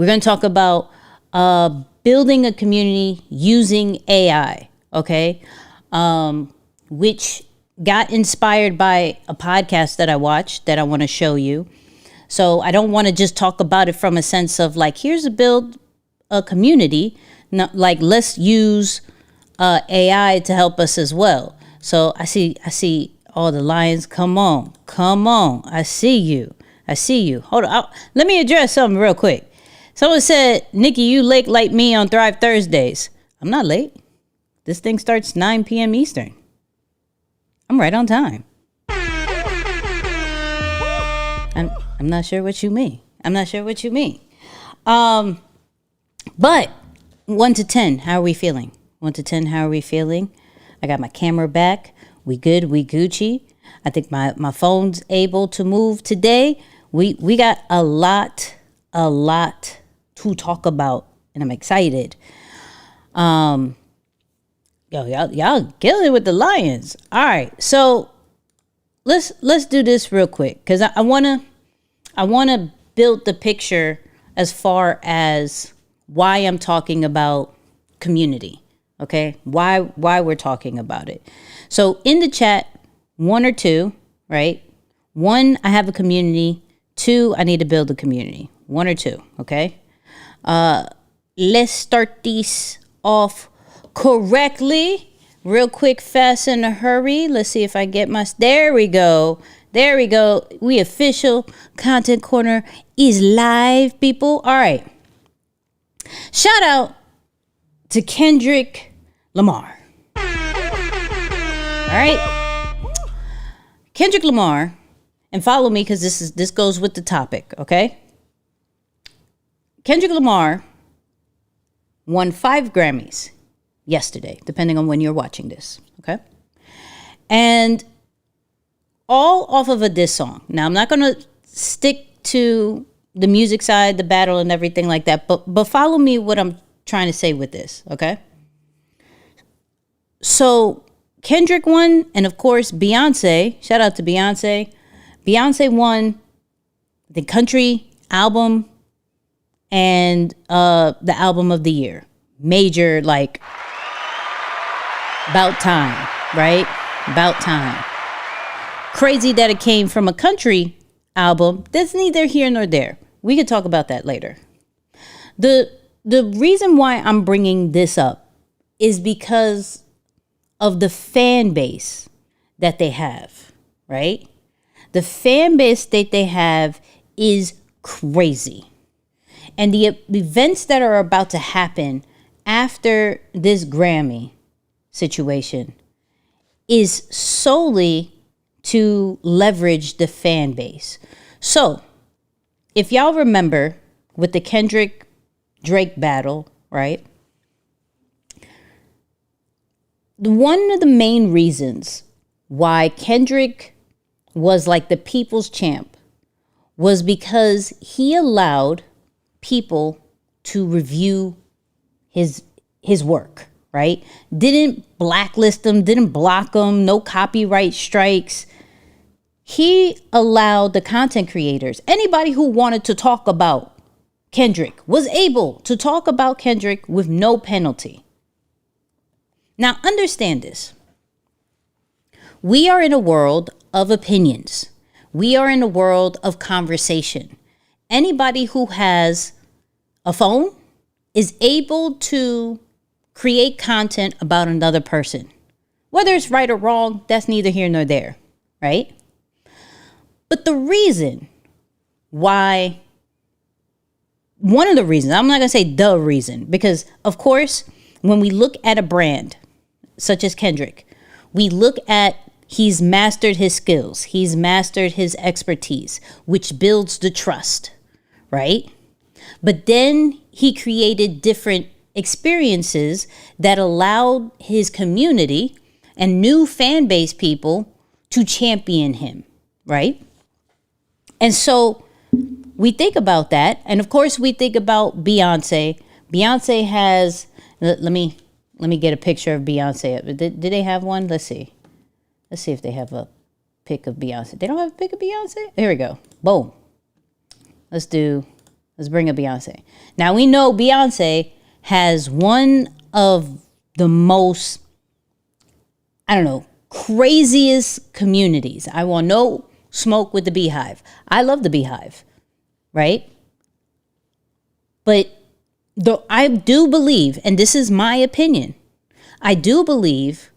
We're going to talk about building a community using AI, okay? Which got inspired by a podcast that I watched that I want to show you. So I don't want to just talk about it from a sense of like, here's a build a community, not like let's use AI to help us as well. So I see all the lions. Come on. I see you. Hold on. Let me address something real quick. Someone said, Nicky, you late like me on Thrive Thursdays. I'm not late. This thing starts 9 p.m. Eastern. I'm right on time. I'm not sure what you mean. But 1 to 10, how are we feeling? 1 to 10, how are we feeling? I got my camera back. We good, we Gucci. I think my phone's able to move today. We got a lot to talk about, and I'm excited. Y'all killing with the lions. All right, so let's do this real quick because I wanna build the picture as far as why I'm talking about community. Okay, why we're talking about it. So in the chat, 1 or 2, right? 1, I have a community. 2, I need to build a community. 1 or 2, okay? Let's start these off correctly. Real quick, fast, in a hurry. Let's see if I get there we go. We official Content Corner is live, people. All right. Shout out to Kendrick Lamar. All right. Kendrick Lamar, and follow me because this goes with the topic, okay? Kendrick Lamar won 5 Grammys yesterday, depending on when you're watching this, okay? And all off of a diss song. Now, I'm not going to stick to the music side, the battle and everything like that, but follow me what I'm trying to say with this, okay? So Kendrick won, and of course Beyonce, shout out to Beyonce. Beyonce won the country album and the album of the year. Major, like, about time, right? About time. Crazy that it came from a country album. That's neither here nor there. We could talk about that later. The reason why I'm bringing this up is because of the fan base that they have, right? The fan base that they have is crazy. And the events that are about to happen after this Grammy situation is solely to leverage the fan base. So, if y'all remember with the Kendrick Drake battle, right? One of the main reasons why Kendrick was like the people's champ was because he allowed people to review his work, right? Didn't blacklist them, didn't block them, no copyright strikes. He allowed the content creators, anybody who wanted to talk about Kendrick, was able to talk about Kendrick with no penalty. Now, understand this. We are in a world of opinions. We are in a world of conversation. Anybody who has a phone is able to create content about another person. Whether it's right or wrong, that's neither here nor there, right? But the reason why, one of the reasons, I'm not going to say the reason, because of course, when we look at a brand such as Kendrick, we look at he's mastered his skills, he's mastered his expertise, which builds the trust, right? But then he created different experiences that allowed his community and new fan base people to champion him, right? And so we think about that. And of course, we think about Beyonce. Beyonce has, let me get a picture of Beyonce. Did they have one? Let's see. Let's see if they have a pic of Beyonce. They don't have a pic of Beyonce? Here we go. Boom. Let's do Let's bring up Beyonce. Now we know Beyonce has one of the most, I don't know, craziest communities. I want no smoke with the Beehive. I love the Beehive, right? But I do believe, and this is my opinion, I do believe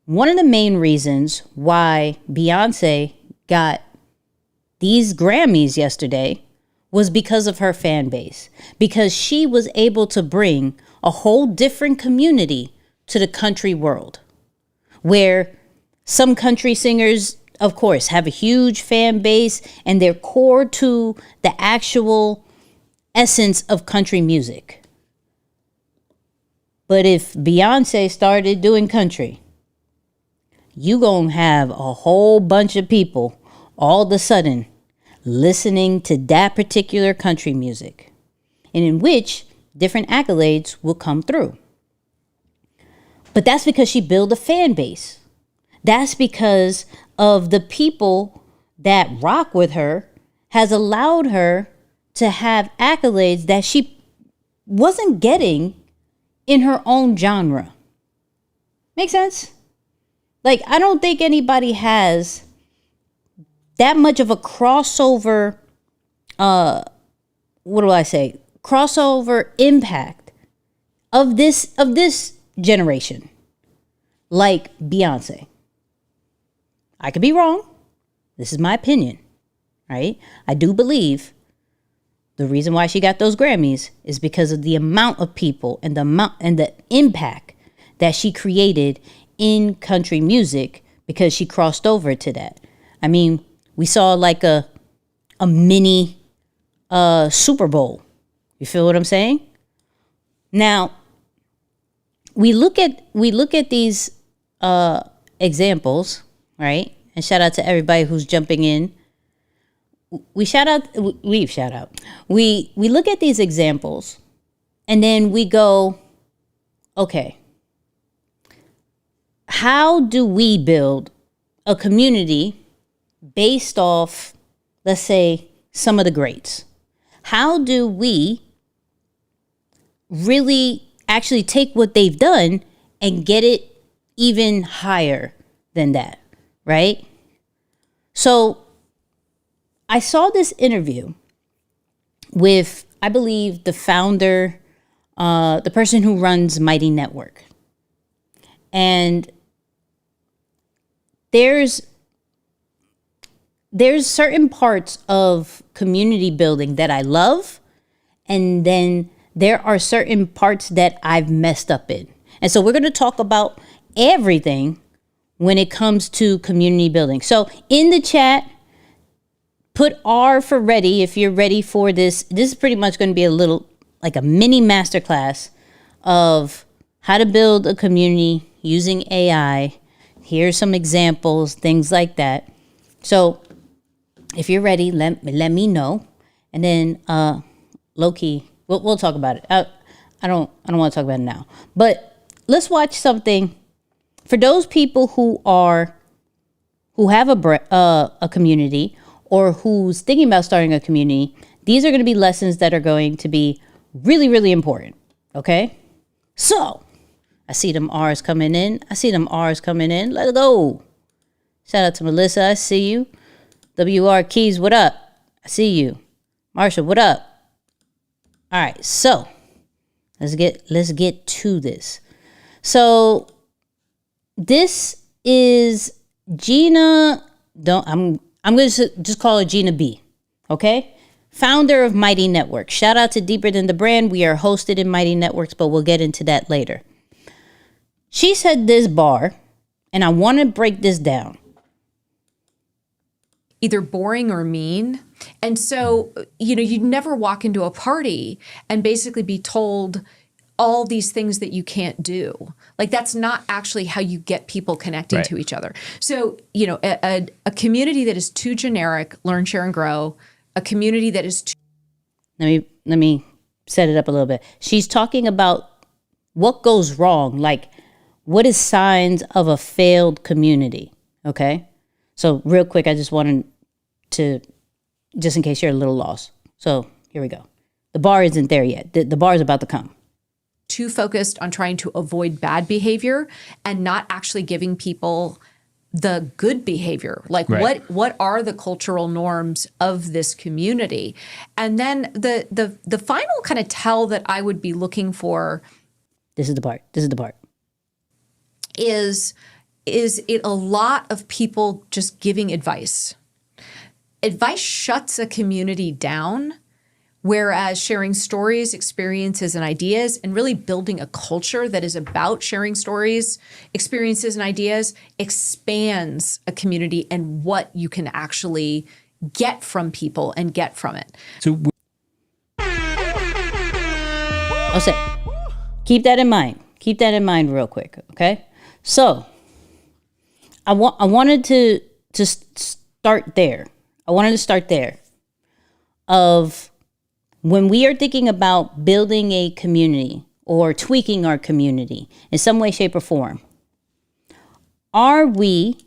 one of the main reasons why Beyonce got these Grammys yesterday was because of her fan base, because she was able to bring a whole different community to the country world, where some country singers, of course, have a huge fan base and they're core to the actual essence of country music. But if Beyonce started doing country, you gonna have a whole bunch of people all of a sudden listening to that particular country music, and in which different accolades will come through. But that's because she built a fan base. That's because of the people that rock with her has allowed her to have accolades that she wasn't getting in her own genre. Make sense? Like, I don't think anybody has that much of a crossover, crossover impact of this generation like Beyonce. I could be wrong. This is my opinion, right? I do believe the reason why she got those Grammys is because of the amount of people and the impact that she created in country music, because she crossed over to that. I mean, we saw like a mini Super Bowl. You feel what I'm saying? Now, we look at these examples, right? And shout out to everybody who's jumping in. We look at these examples and then we go, okay, how do we build a community based off, let's say, some of the greats? How do we really actually take what they've done and get it even higher than that, right? So I saw this interview with, I believe, the founder, the person who runs Mighty Network. And there's certain parts of community building that I love, and then there are certain parts that I've messed up in. And so we're going to talk about everything when it comes to community building. So in the chat, put R for ready if you're ready for this. This is pretty much going to be a little like a mini masterclass of how to build a community using AI. Here's some examples, things like that. So if you're ready, let me know. And then low-key, we'll talk about it. I don't want to talk about it now. But let's watch something for those people who have a community, or who's thinking about starting a community. These are going to be lessons that are going to be really, really important. Okay? So, I see them R's coming in. Let's go. Shout out to Melissa. I see you. WR Keys, what up? I see you. Marsha, what up? All right. So, let's get to this. So, this is Gina. I'm going to just call her Gina B, okay? Founder of Mighty Networks. Shout out to Deeper Than the Brand. We are hosted in Mighty Networks, but we'll get into that later. She said this bar, and I want to break this down. Either boring or mean. And so, you'd never walk into a party and basically be told all these things that you can't do. Like, that's not actually how you get people connecting to each other. So, a community that is too generic, learn, share, and grow. A community that is too... Let me set it up a little bit. She's talking about what goes wrong, like what is signs of a failed community, okay? So real quick, I just wanted to, just in case you're a little lost. So here we go. The bar isn't there yet. The bar is about to come. Too focused on trying to avoid bad behavior and not actually giving people the good behavior. Like what are the cultural norms of this community? And then the final kind of tell that I would be looking for. This is the part. Is it a lot of people just giving advice? Advice shuts a community down, whereas sharing stories, experiences, and ideas, and really building a culture that is about sharing stories, experiences, and ideas expands a community and what you can actually get from people and get from it. So I'll say, keep that in mind. Keep that in mind real quick, okay? So I wanted to start there. I wanted to start there of when we are thinking about building a community or tweaking our community in some way, shape, or form. Are we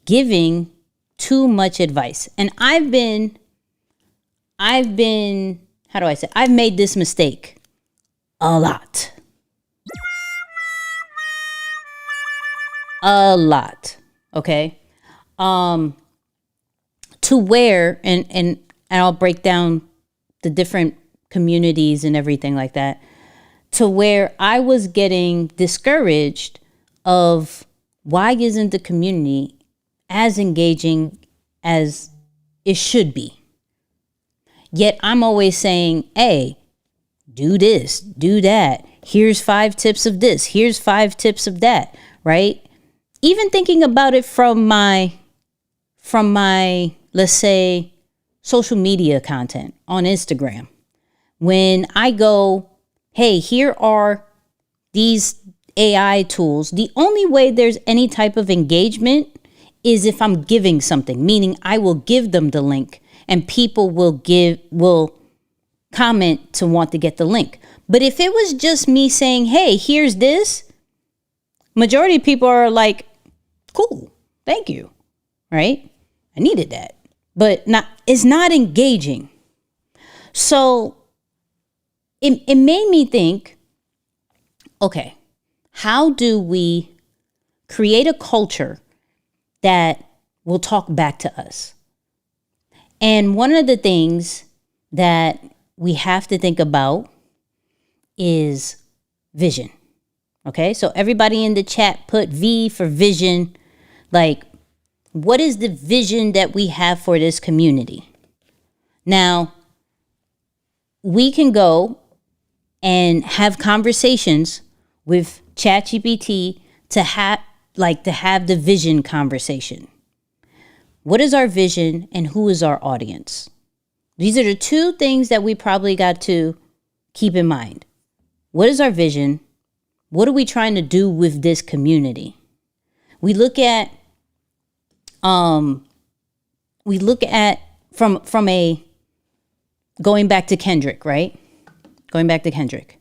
giving too much advice? And I've been, how do I say? I've made this mistake a lot. Okay? To where, and I'll break down the different communities and everything like that, to where I was getting discouraged of why isn't the community as engaging as it should be? Yet I'm always saying, hey, do this, do that. Here's 5 tips of this. Here's 5 tips of that, right? Even thinking about it from my, let's say, social media content on Instagram. When I go, hey, here are these AI tools. The only way there's any type of engagement is if I'm giving something, meaning I will give them the link and people will comment to want to get the link. But if it was just me saying, hey, here's this, majority of people are like, cool, thank you, right? I needed that. But it's not engaging. So it made me think, okay, how do we create a culture that will talk back to us? And one of the things that we have to think about is vision. Okay, so everybody in the chat put V for vision. Like, what is the vision that we have for this community? Now, we can go and have conversations with ChatGPT to have the vision conversation. What is our vision and who is our audience? These are the 2 things that we probably got to keep in mind. What is our vision? What are we trying to do with this community? We look at from a, going back to Kendrick, right? Going back to Kendrick.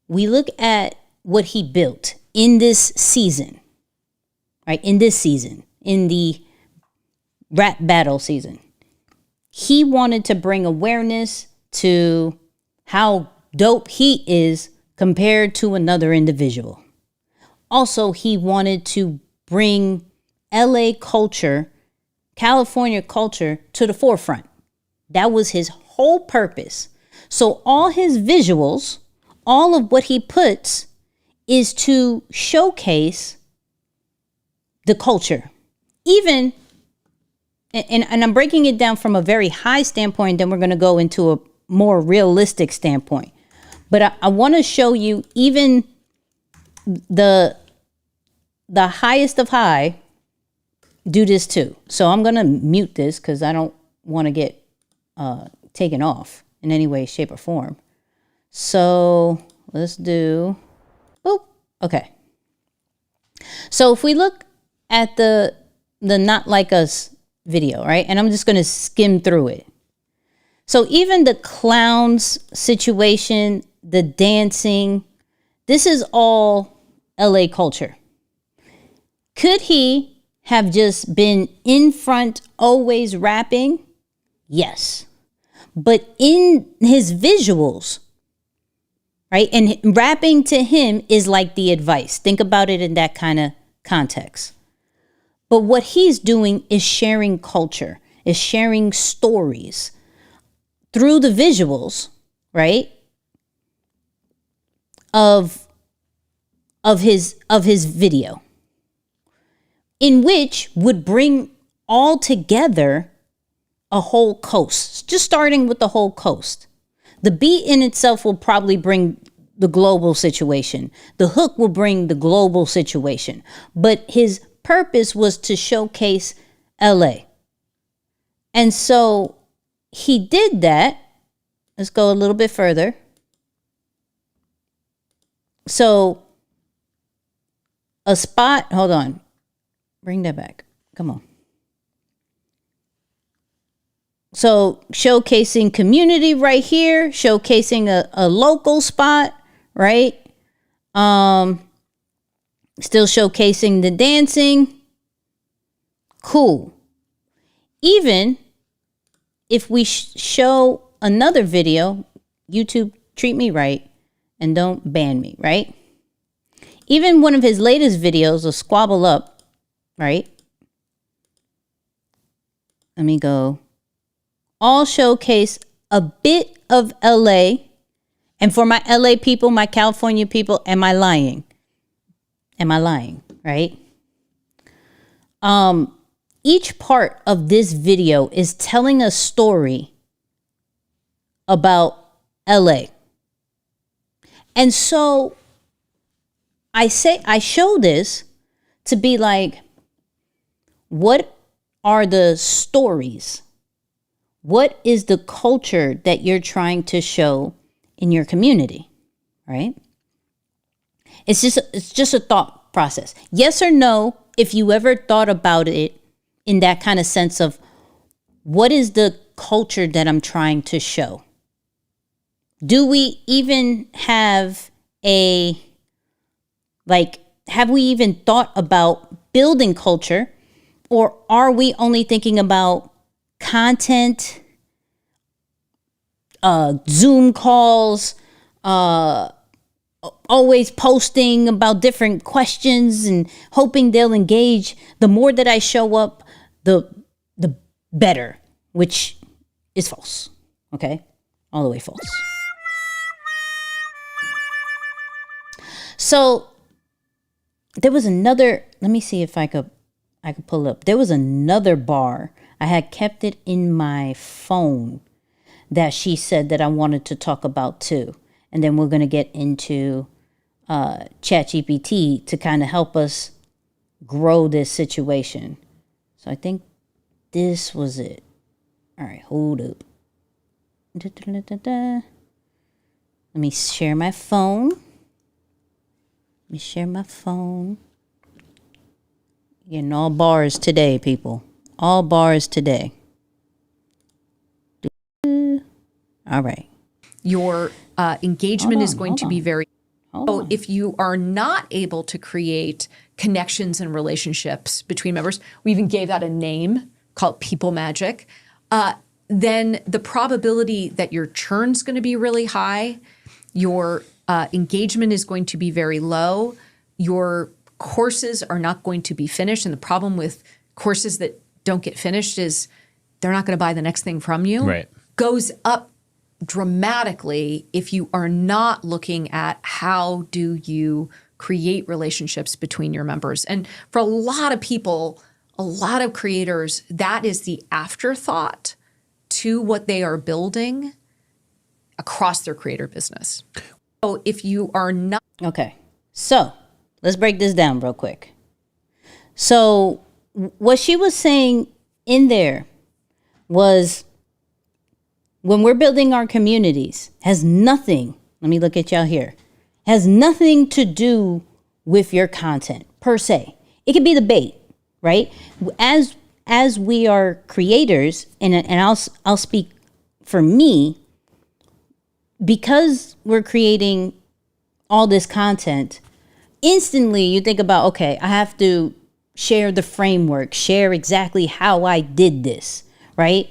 We look at what he built in this season, right? In the rap battle season. He wanted to bring awareness to how dope he is compared to another individual. Also, he wanted to bring LA culture, California culture to the forefront. That was his whole purpose. So all his visuals, all of what he puts is to showcase the culture. Even, and I'm breaking it down from a very high standpoint, then we're going to go into a more realistic standpoint. But I want to show you even the highest of high do this too. So I'm going to mute this because I don't want to get taken off in any way, shape, or form. So let's do, okay. So if we look at the Not Like Us video, right? And I'm just going to skim through it. So even the clowns situation, the dancing, this is all LA culture. Could he have just been in front, always rapping? Yes. But in his visuals, right? And rapping to him is like the advice. Think about it in that kind of context. But what he's doing is sharing culture, is sharing stories through the visuals, right? Of his video, in which would bring all together a whole coast, just starting with the whole coast. The beat in itself will probably bring the global situation. The hook will bring the global situation. But his purpose was to showcase LA. And so he did that. Let's go a little bit further. So a spot, hold on. Bring that back. Come on. So showcasing community right here, showcasing a local spot, right? Still showcasing the dancing. Cool. Even if we show another video, YouTube, treat me right and don't ban me, right? Even one of his latest videos, a squabble up, right? Let me go. All showcase a bit of LA. And for my LA people, my California people, am I lying? Am I lying, right? Each part of this video is telling a story about LA. And so I show this to be like, what are the stories? What is the culture that you're trying to show in your community, right? It's just a thought process. Yes or no, if you ever thought about it in that kind of sense of what is the culture that I'm trying to show? Do we even have have we even thought about building culture, or are we only thinking about content, Zoom calls, always posting about different questions and hoping they'll engage? The more that I show up, the better, which is false. Okay? All the way false. So there was another, let me see if I could pull up. There was another bar. I had kept it in my phone that she said that I wanted to talk about too. And then we're going to get into ChatGPT to kind of help us grow this situation. So I think this was it. All right, hold up. Let me share my phone. Getting all bars today, people. All bars today. All right. Your engagement is going to be very... So if you are not able to create connections and relationships between members, we even gave that a name called people magic, then the probability that your churn's going to be really high, your engagement is going to be very low, your courses are not going to be finished. And the problem with courses that don't get finished is they're not going to buy the next thing from you. Right. Goes up dramatically if you are not looking at how do you create relationships between your members. And for a lot of people, a lot of creators, that is the afterthought to what they are building across their creator business. So if you are not... Okay, so let's break this down real quick. So what she was saying in there was, when we're building our communities, has nothing, let me look at y'all here, has nothing to do with your content per se. It could be the bait, right? As we are creators, and I'll speak for me, because we're creating all this content, instantly you think about, okay, I have to share the framework, share exactly how I did this, right?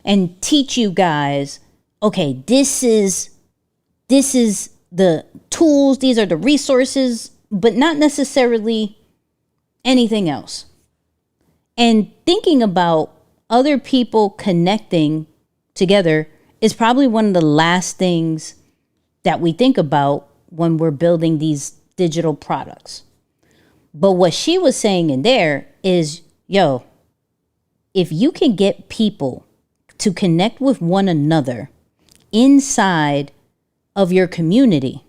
And teach you guys okay, this is the tools, these are the resources, but not necessarily anything else. And thinking about other people connecting together is probably one of the last things that we think about when we're building these digital products. But what she was saying in there is, yo, if you can get people to connect with one another inside of your community,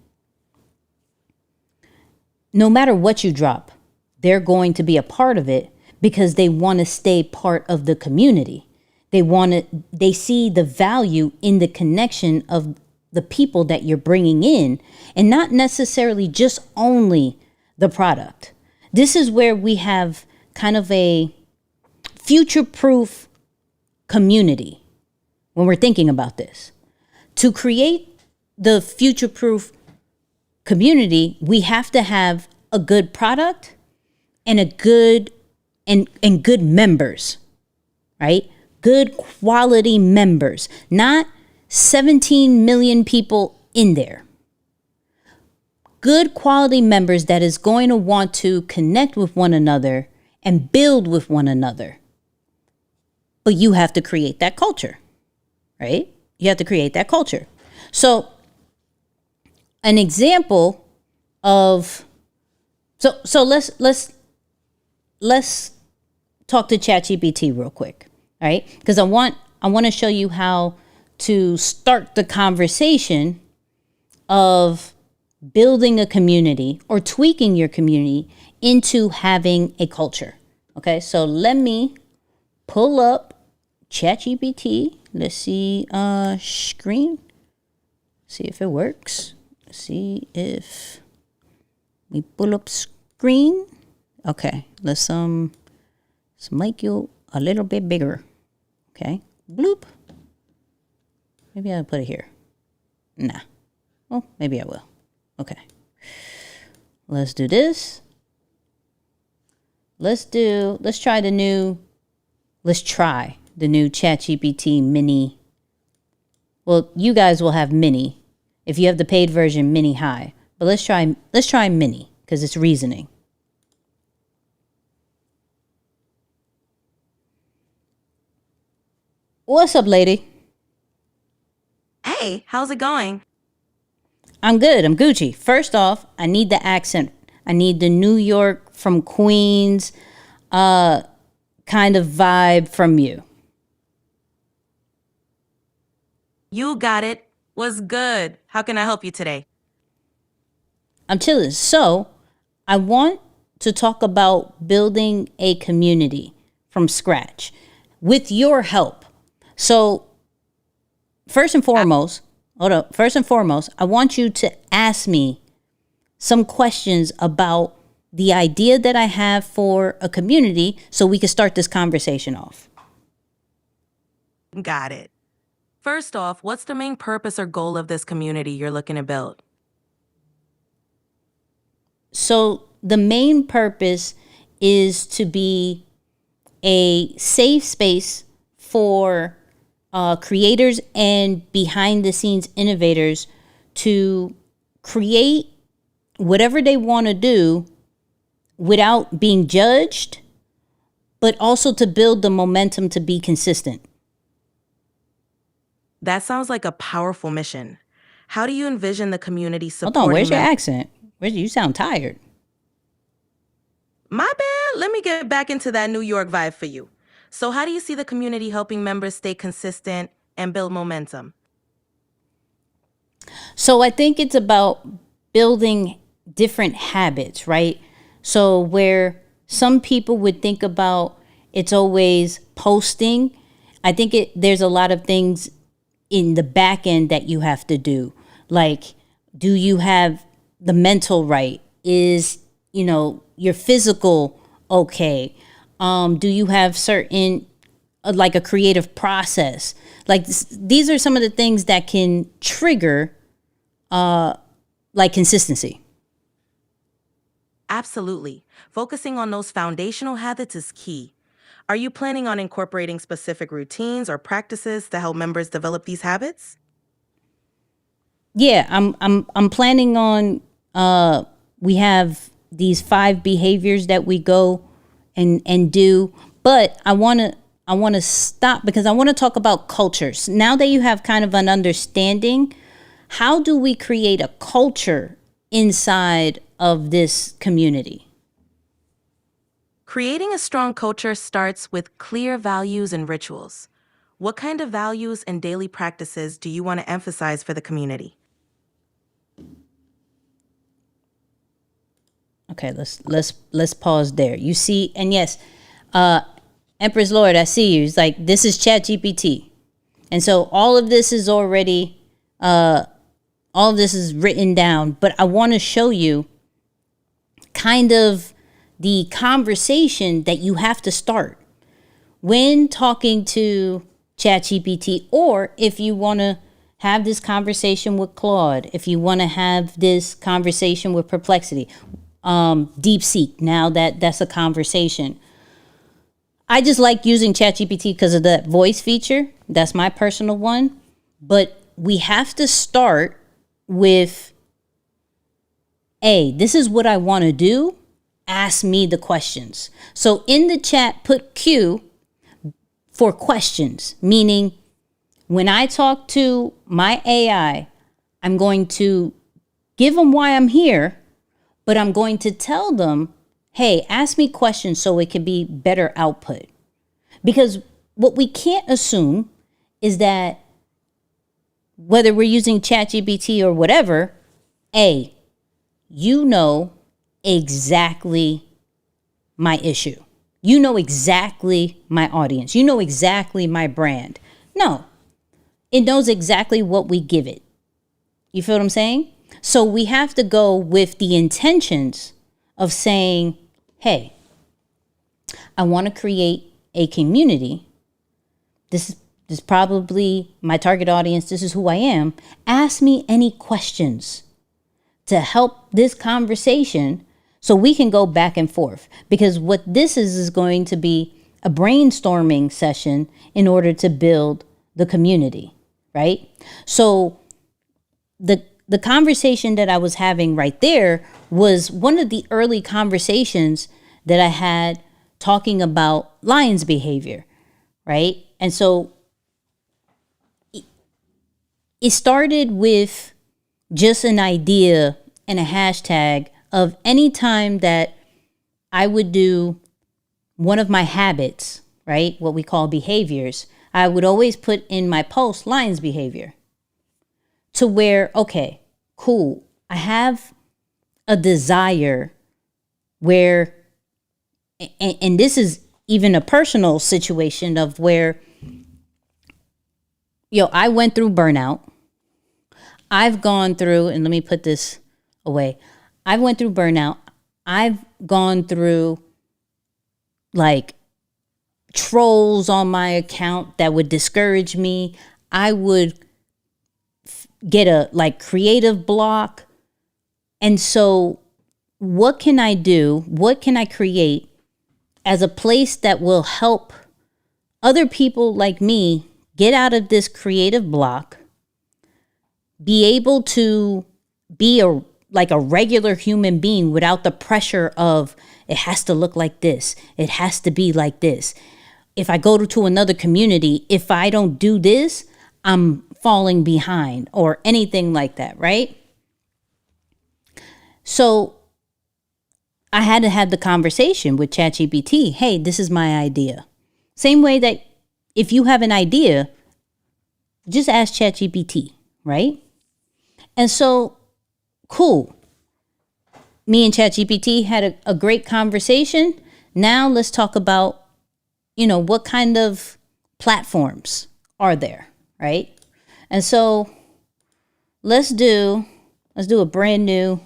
no matter what you drop, they're going to be a part of it because they want to stay part of the community. They see the value in the connection of the people that you're bringing in, and not necessarily just only the product. This is where we have kind of a future-proof community when we're thinking about this. To create the future-proof community, we have to have a good product and a good and good members, right? Good quality members, not 17 million people in there. Good quality members that is going to want to connect with one another and build with one another. But you have to create that culture, right? You have to create that culture. So an example of so let's talk to ChatGPT real quick, all right? Because I want to show you how to start the conversation of building a community or tweaking your community into having a culture. Okay, so let me pull up ChatGPT. Let's see, screen. See if it works. See if we pull up screen. Okay, let's make you a little bit bigger. Okay, bloop. Maybe I'll put it here. Nah. Oh, maybe I will. Okay. Let's do this. Let's try the new ChatGPT mini. Well, you guys will have mini. If you have the paid version, mini high. But let's try mini because it's reasoning. What's up, lady? Hey, how's it going? I'm good. I'm Gucci. First off, I need the accent. I need the New York from Queens kind of vibe from you. You got it. What's good? How can I help you today? I'm chilling. So I want to talk about building a community from scratch with your help. So first and foremost, I want you to ask me some questions about the idea that I have for a community so we can start this conversation off. Got it. First off, what's the main purpose or goal of this community you're looking to build? So the main purpose is to be a safe space for creators and behind the scenes innovators to create whatever they want to do without being judged, but also to build the momentum to be consistent. That sounds like a powerful mission. How do you envision the community Hold supporting on, where's your accent? You sound tired. My bad. Let me get back into that New York vibe for you. So how do you see the community helping members stay consistent and build momentum? So I think it's about building different habits, right? So where some people would think about it's always posting, I think there's a lot of things in the back end that you have to do. Like, do you have the mental right? Is, your physical okay? Do you have certain, like a creative process? Like these are some of the things that can trigger, like consistency. Absolutely. Focusing on those foundational habits is key. Are you planning on incorporating specific routines or practices to help members develop these habits? Yeah, I'm planning on we have these 5 behaviors that we go and do, but I want to stop because I want to talk about cultures. Now that you have kind of an understanding, how do we create a culture inside of this community? Creating a strong culture starts with clear values and rituals. What kind of values and daily practices do you want to emphasize for the community? Okay, let's pause there. You see, and yes, Empress Lord, I see you. It's like this is ChatGPT, and so all of this is already, all of this is written down. But I want to show you kind of the conversation that you have to start when talking to ChatGPT, or if you want to have this conversation with Claude, if you want to have this conversation with Perplexity, DeepSeek. Now that's a conversation. I just like using ChatGPT because of that voice feature. That's my personal one. But we have to start with, this is what I want to do. Ask me the questions. So in the chat, put Q for questions, meaning when I talk to my AI, I'm going to give them why I'm here, but I'm going to tell them, hey, ask me questions so it can be better output. Because what we can't assume is that whether we're using ChatGPT or whatever, you know exactly my issue. You know exactly my audience. You know exactly my brand. No, it knows exactly what we give it. You feel what I'm saying? So we have to go with the intentions of saying, hey, I want to create a community. This is probably my target audience. This is who I am. Ask me any questions to help this conversation so we can go back and forth. Because what this is going to be a brainstorming session in order to build the community, right? So the conversation that I was having right there was one of the early conversations that I had talking about lion's behavior, right? And so it started with just an idea and a hashtag of any time that I would do one of my habits, right? What we call behaviors. I would always put in my post lion's behavior. To where, okay, cool. I have a desire where, and this is even a personal situation of where, I went through burnout. I've gone through, and let me put this away. I went through burnout. I've gone through like trolls on my account that would discourage me. I would get a creative block. And so what can I do? What can I create as a place that will help other people like me get out of this creative block, be able to be a regular human being without the pressure of it has to look like this. It has to be like this. If I go to another community, if I don't do this, I'm falling behind or anything like that, right? So I had to have the conversation with ChatGPT. Hey, this is my idea. Same way that if you have an idea, just ask ChatGPT, right? And so, cool. Me and ChatGPT had a great conversation. Now let's talk about, what kind of platforms are there, right? And so let's do a brand new.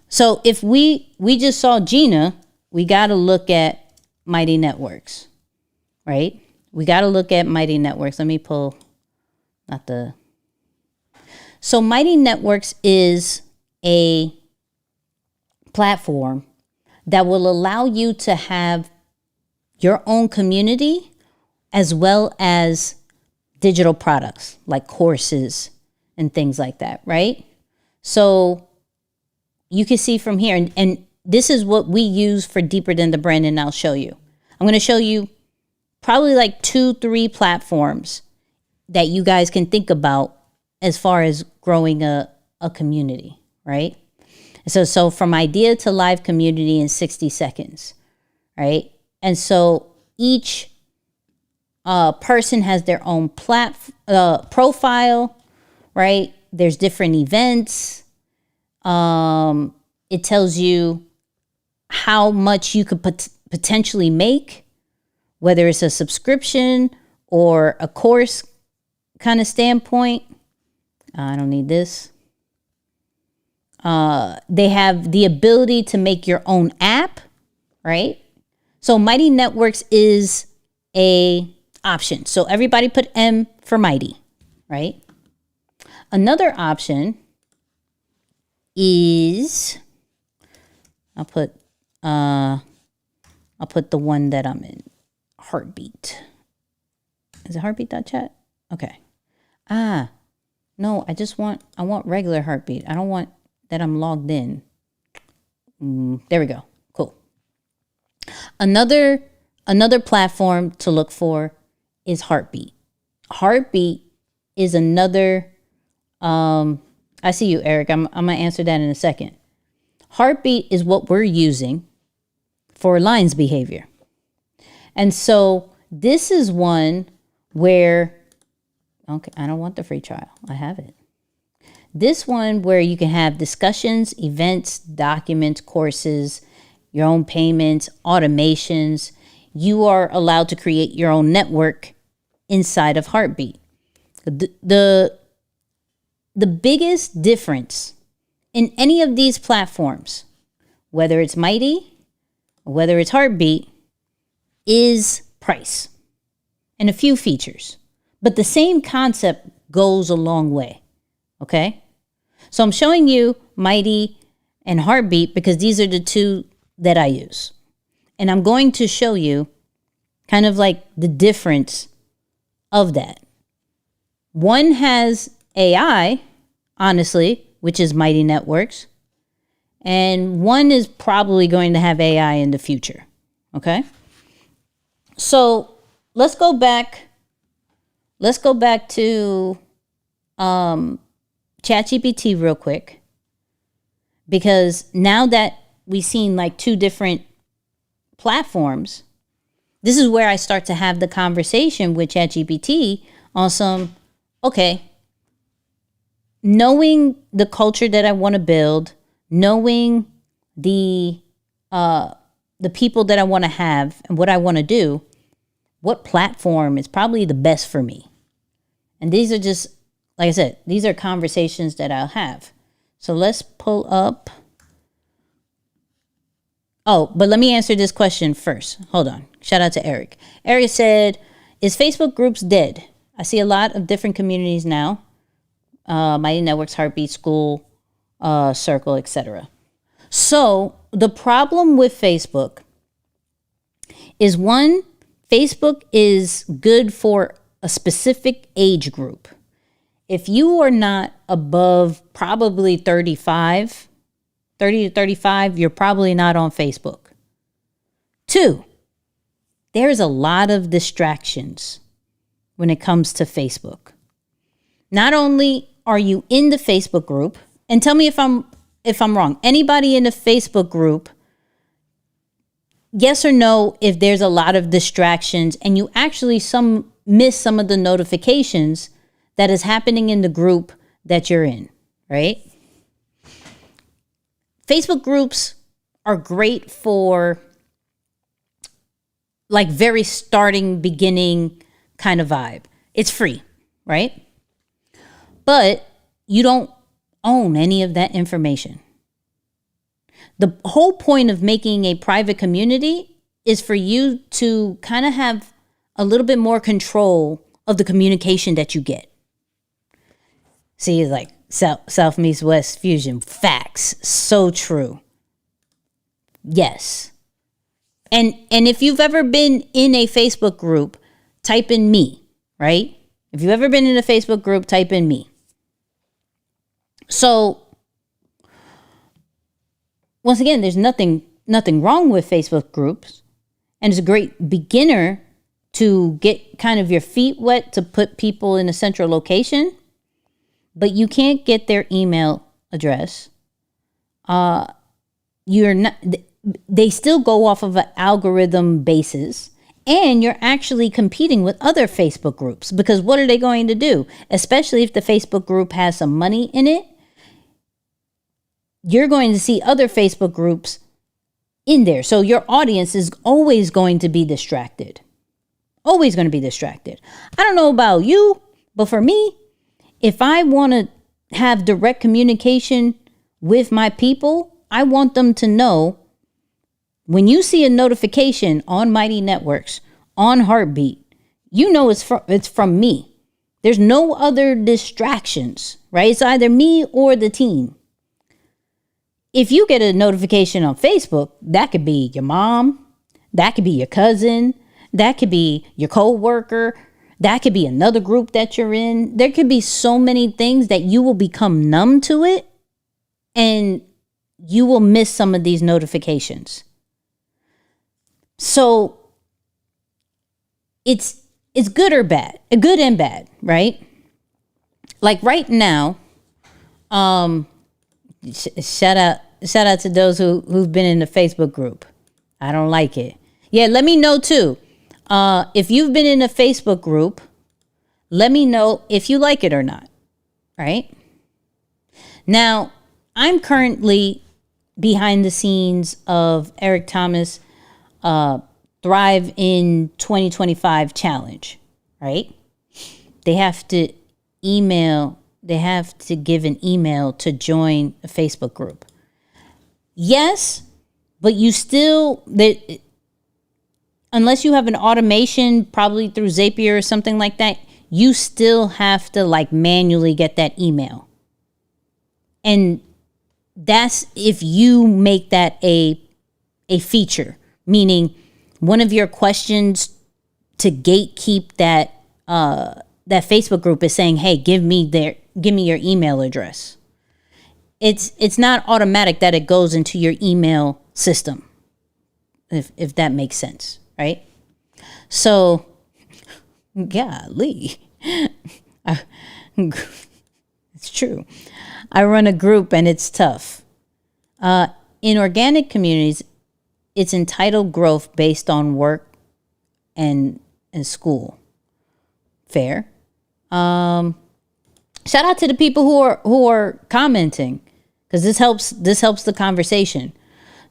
So if we just saw Gina, we got to look at Mighty Networks, right? We got to look at Mighty Networks. Let me pull, So Mighty Networks is a platform that will allow you to have your own community as well as digital products like courses and things like that, right? So you can see from here, and this is what we use for Deeper Than the Brand, and I'll show you. I'm going to show you probably like 2-3 platforms that you guys can think about as far as growing a community, right? So from idea to live community in 60 seconds, right? And so each person has their own profile, right? There's different events. It tells you how much you could potentially make, whether it's a subscription or a course kind of standpoint. I don't need this. They have the ability to make your own app, right? So Mighty Networks is a option. So everybody put M for Mighty, right? Another option is, I'll put the one that I'm in, Heartbeat. Is it heartbeat.chat? Okay. No, I want regular Heartbeat. I don't want that I'm logged in. There we go. Cool. Another platform to look for is Heartbeat. Heartbeat is another, I see you, Eric. I'm going to answer that in a second. Heartbeat is what we're using for lines behavior. And so this is one where, okay, I don't want the free trial. I have it. This one where you can have discussions, events, documents, courses, your own payments, automations. You are allowed to create your own network inside of Heartbeat. The biggest difference in any of these platforms, whether it's Mighty, or whether it's Heartbeat, is price and a few features. But the same concept goes a long way, okay? So I'm showing you Mighty and Heartbeat because these are the two that I use. And I'm going to show you kind of like the difference of that. One has AI, honestly, which is Mighty Networks. And one is probably going to have AI in the future, okay? So let's go back to ChatGPT real quick, because now that we've seen like two different platforms, this is where I start to have the conversation with ChatGPT on some, okay, knowing the culture that I want to build, knowing the people that I want to have and what I want to do, what platform is probably the best for me? And these are just, like I said, these are conversations that I'll have. So let's pull up. Oh, but let me answer this question first. Hold on. Shout out to Eric. Eric said, is Facebook groups dead? I see a lot of different communities now. Mighty Networks, Heartbeat, School, Circle, etc. So the problem with Facebook is, one, Facebook is good for a specific age group. If you are not above probably 30 to 35, you're probably not on Facebook. 2, there's a lot of distractions when it comes to Facebook. Not only are you in the Facebook group, and tell me if I'm wrong. Anybody in the Facebook group, yes or no, if there's a lot of distractions and you actually miss some of the notifications that is happening in the group that you're in, right? Facebook groups are great for like very starting, beginning kind of vibe. It's free, right? But you don't own any of that information. The whole point of making a private community is for you to kind of have a little bit more control of the communication that you get. See, it's like South meets West fusion. Facts. So true. Yes. And if you've ever been in a Facebook group, type in me, right? If you've ever been in a Facebook group, type in me. So once again, there's nothing wrong with Facebook groups, and it's a great beginner to get kind of your feet wet to put people in a central location, but you can't get their email address. You're not. They still go off of an algorithm basis, and you're actually competing with other Facebook groups, because what are they going to do? Especially if the Facebook group has some money in it, you're going to see other Facebook groups in there. So your audience is always going to be distracted. Always going to be distracted. I don't know about you, but for me, if I want to have direct communication with my people, I want them to know when you see a notification on Mighty Networks, on Heartbeat, you know it's from me. There's no other distractions, right? It's either me or the team. If you get a notification on Facebook, that could be your mom, that could be your cousin, that could be your coworker, that could be another group that you're in. There could be so many things that you will become numb to it, and you will miss some of these notifications. So it's good or bad, good and bad, right? Like right now, shout out to those who've been in the Facebook group. I don't like it. Yeah, let me know too. If you've been in a Facebook group, let me know if you like it or not, right? Now, I'm currently behind the scenes of Eric Thomas' Thrive in 2025 challenge, right? They have to give an email to join a Facebook group. Yes, but you still, unless you have an automation, probably through Zapier or something like that, you still have to like manually get that email. And that's if you make that a feature, meaning one of your questions to gatekeep that Facebook group is saying, hey, give me your email address. It's not automatic that it goes into your email system, if that makes sense, right? So, golly, it's true. I run a group and it's tough. In organic communities, it's entitled growth based on work and school. Fair. Shout out to the people who are commenting, because this helps the conversation.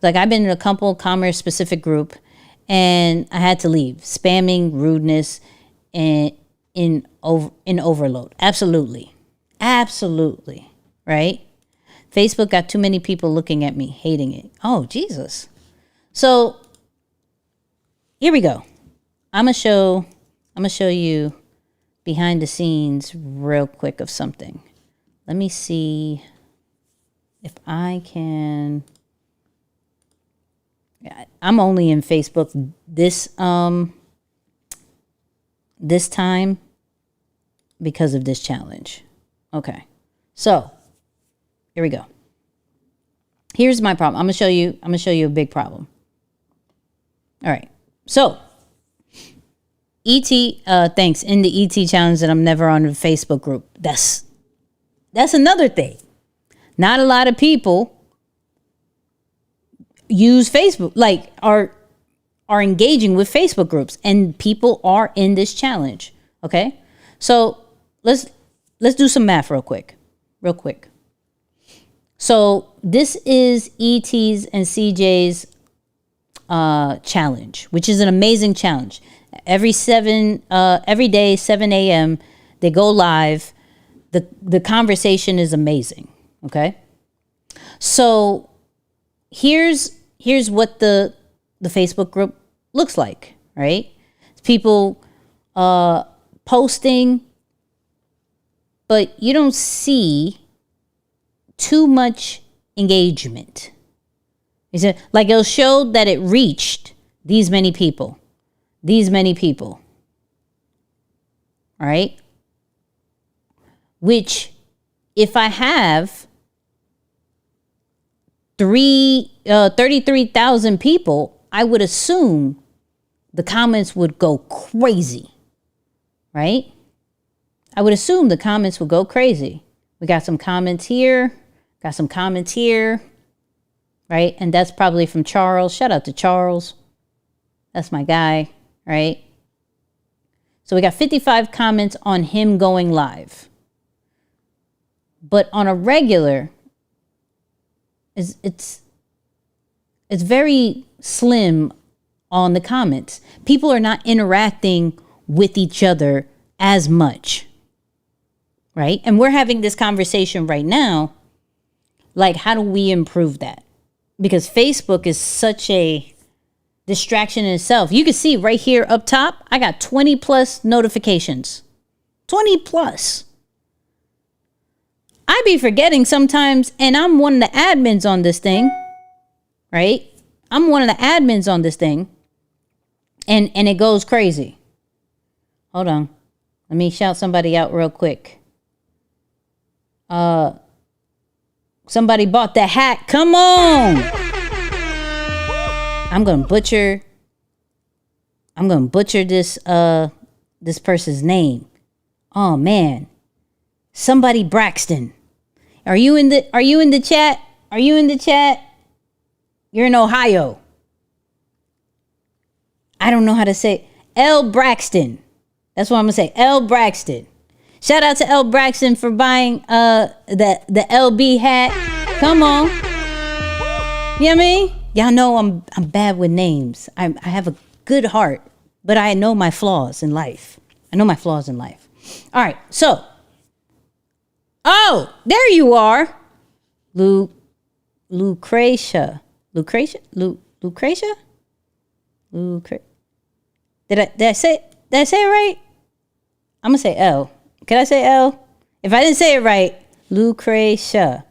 Like, I've been in a couple commerce specific group and I had to leave. Spamming, rudeness, and in overload. Absolutely. Right? Facebook got too many people looking at me, hating it. Oh, Jesus. So here we go. I'm gonna show you behind the scenes real quick of something. Let me see if I can. I'm only in Facebook this time because of this challenge. Okay. So here we go. Here's my problem. I'm gonna show you a big problem. All right. So ET, thanks. In the ET challenge that I'm never on the Facebook group. That's another thing. Not a lot of people use Facebook, like are engaging with Facebook groups, and people are in this challenge. Okay. So let's do some math real quick. So this is ET's and CJ's challenge, which is an amazing challenge. Every day, 7 a.m., they go live. The conversation is amazing. Okay. So here's what the Facebook group looks like, right? It's people posting, but you don't see too much engagement. Like, it'll show that it reached these many people. All right? Which if I have 33,000 people, I would assume the comments would go crazy, right? I would assume the comments would go crazy. We got some comments here, got some comments here, right? And that's probably from Charles. Shout out to Charles. That's my guy, right? So we got 55 comments on him going live. But on a regular, it's very slim on the comments. People are not interacting with each other as much, right? And we're having this conversation right now. Like, how do we improve that? Because Facebook is such a distraction in itself. You can see right here up top, I got 20 plus notifications. 20 plus. I be forgetting sometimes, and I'm one of the admins on this thing, right? I'm one of the admins on this thing, and it goes crazy. Hold on. Let me shout somebody out real quick. Somebody bought the hat. Come on. I'm gonna butcher this this person's name. Oh man. Somebody Braxton. Are you in the chat? Are you in the chat? You're in Ohio. I don't know how to say L Braxton. That's what I'm gonna say. L Braxton. Shout out to L Braxton for buying the LB hat. Come on. You know what I mean? Y'all know I'm bad with names. I have a good heart, but I know my flaws in life. All right, so. Oh, there you are. Lucretia. Did I say it right? I'm gonna say L. Can I say L? If I didn't say it right, Lucretia.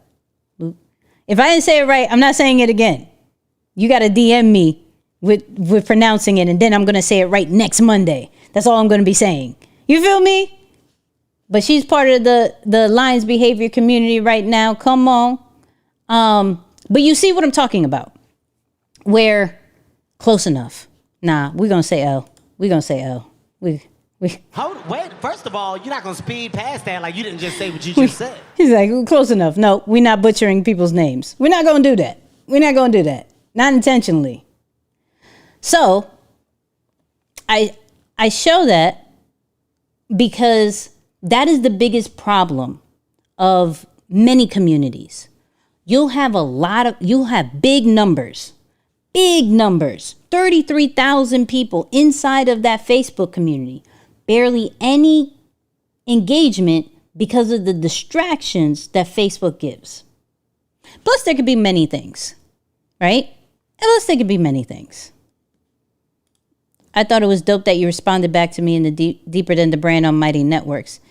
If I didn't say it right, I'm not saying it again. You gotta DM me with pronouncing it, and then I'm gonna say it right next Monday. That's all I'm gonna be saying. You feel me? But she's part of the Lions behavior community right now. Come on. But you see what I'm talking about. Where close enough. Nah, we're gonna say L. Wait, first of all, you're not gonna speed past that like you didn't just say what you just said. He's like, close enough. No, we're not butchering people's names. We're not gonna do that. Not intentionally. So I show that because that is the biggest problem of many communities. You'll have big numbers, 33,000 people inside of that Facebook community, barely any engagement because of the distractions that Facebook gives. Plus, there could be many things, right? I thought it was dope that you responded back to me in the Deeper Than the Brand on Mighty Networks.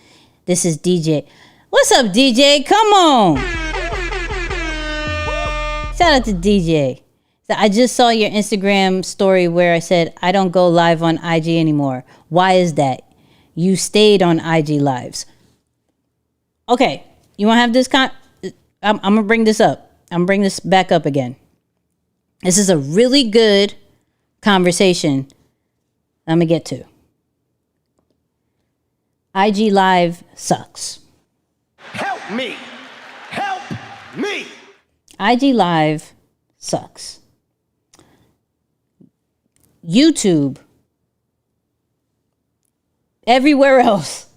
This is DJ. What's up, DJ? Come on. Shout out to DJ. So I just saw your Instagram story where I said, I don't go live on IG anymore. Why is that? You stayed on IG lives. Okay. You want to have this I'm going to bring this up. I'm going to bring this back up again. This is a really good conversation I'm going to get to. IG Live sucks. Help me. IG Live sucks. YouTube, everywhere else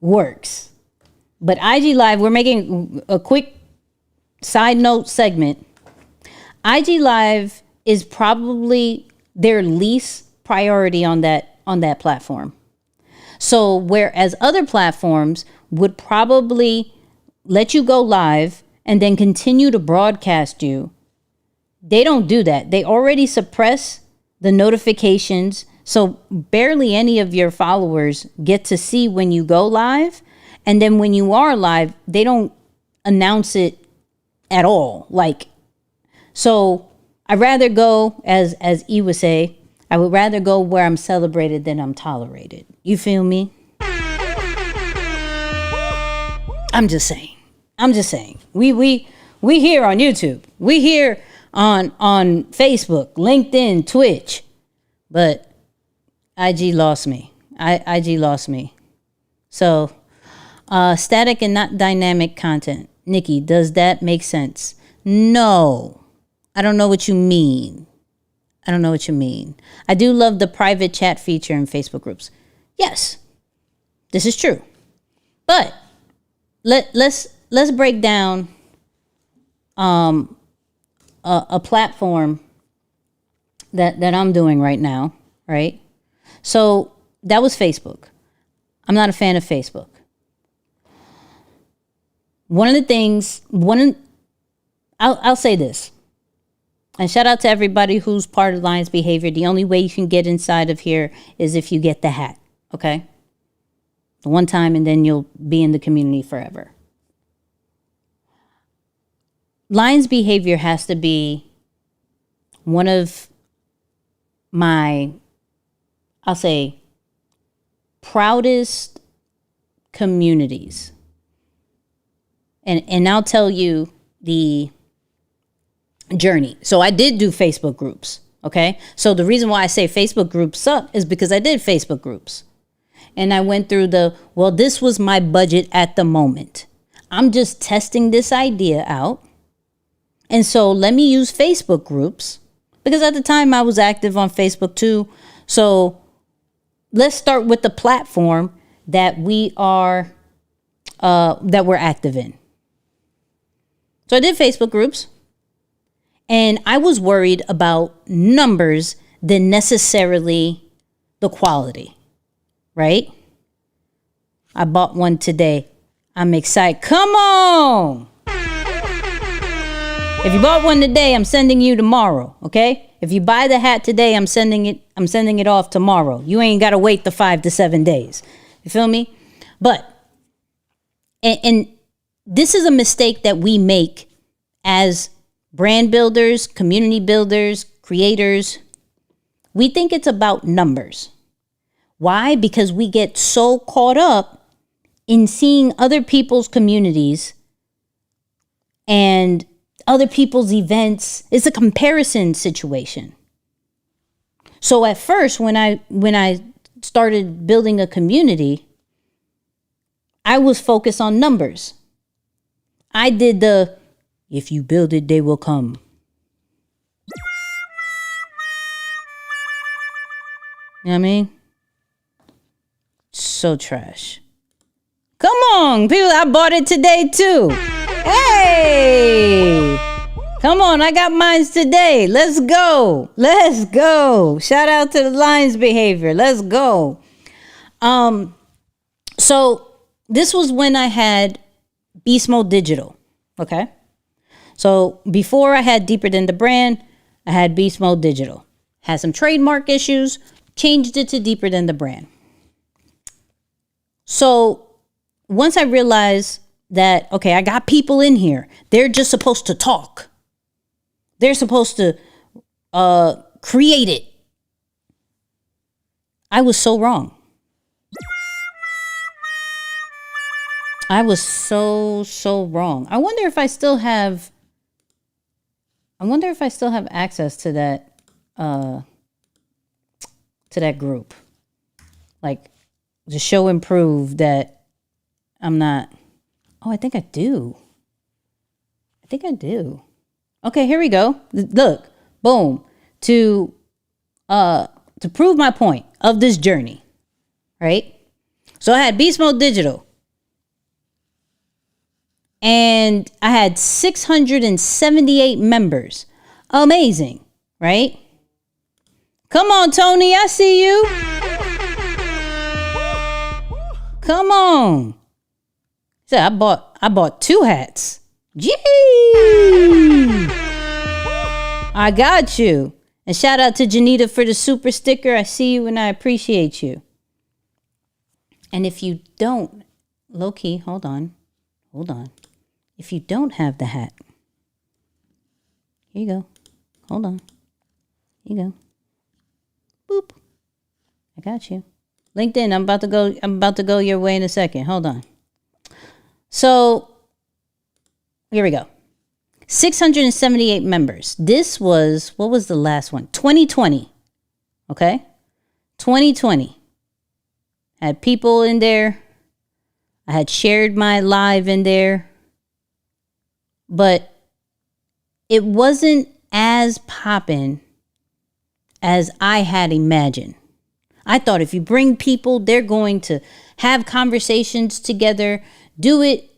works. But IG Live, we're making a quick side note segment. IG Live is probably their least priority on that platform. So whereas other platforms would probably let you go live and then continue to broadcast you, they don't do that. They already suppress the notifications. So barely any of your followers get to see when you go live. And then when you are live, they don't announce it at all. So I'd rather go, as E would say, I would rather go where I'm celebrated than I'm tolerated. You feel me? I'm just saying. I'm just saying. We here on YouTube. We here on Facebook, LinkedIn, Twitch. But IG lost me. IG lost me. So, static and not dynamic content. Nicky, does that make sense? No. I don't know what you mean. I don't know what you mean. I do love the private chat feature in Facebook groups. Yes, this is true. But let's break down a platform that I'm doing right now, right? So that was Facebook. I'm not a fan of Facebook. One of the things, I'll say this. And shout out to everybody who's part of Lions Behavior. The only way you can get inside of here is if you get the hat, okay? One time, and then you'll be in the community forever. Lions Behavior has to be one of my, I'll say, proudest communities. And I'll tell you the journey. So I did do Facebook groups, okay? So the reason why I say Facebook groups suck is because I did Facebook groups. And I went through this was my budget at the moment. I'm just testing this idea out. And so let me use Facebook groups because at the time I was active on Facebook too. So let's start with the platform that we're active in. So I did Facebook groups. And I was worried about numbers than necessarily the quality, right? I bought one today. I'm excited. Come on. If you bought one today, I'm sending you tomorrow, okay? If you buy the hat today, I'm sending it off tomorrow. You ain't got to wait the 5 to 7 days. You feel me? But, and this is a mistake that we make as brand builders, community builders, creators. We think it's about numbers. Why? Because we get so caught up in seeing other people's communities and other people's events. It's a comparison situation. So at first, when I started building a community, I was focused on numbers. I did if you build it, they will come. You know what I mean? So trash. Come on, people, I bought it today too. Hey! Come on, I got mines today. Let's go. Let's go. Shout out to the Lions Behavior. Let's go. So this was when I had Beast Mode Digital. Okay. So before I had Deeper Than the Brand, I had Beast Mode Digital. Had some trademark issues, changed it to Deeper Than the Brand. So once I realized that, okay, I got people in here. They're just supposed to talk. They're supposed to create it. I was so wrong. I was so wrong. I wonder if I still have access to that group. Like, to show and prove that I'm not. Oh, I think I do. Okay, here we go. Look, boom. To prove my point of this journey, right? So I had Beast Mode Digital. And I had 678 members. Amazing, right? Come on, Tony, I see you. Come on. So I bought 2 hats. Gee! I got you. And shout out to Janita for the super sticker. I see you and I appreciate you. And if you don't, low key, hold on. If you don't have the hat, here you go. Hold on. Here you go. Boop. I got you. LinkedIn, I'm about to go your way in a second. Hold on. So here we go. 678 members. This was, what was the last one? 2020. Okay. 2020. Had people in there. I had shared my live in there. But it wasn't as poppin' as I had imagined. I thought if you bring people, they're going to have conversations together, do it,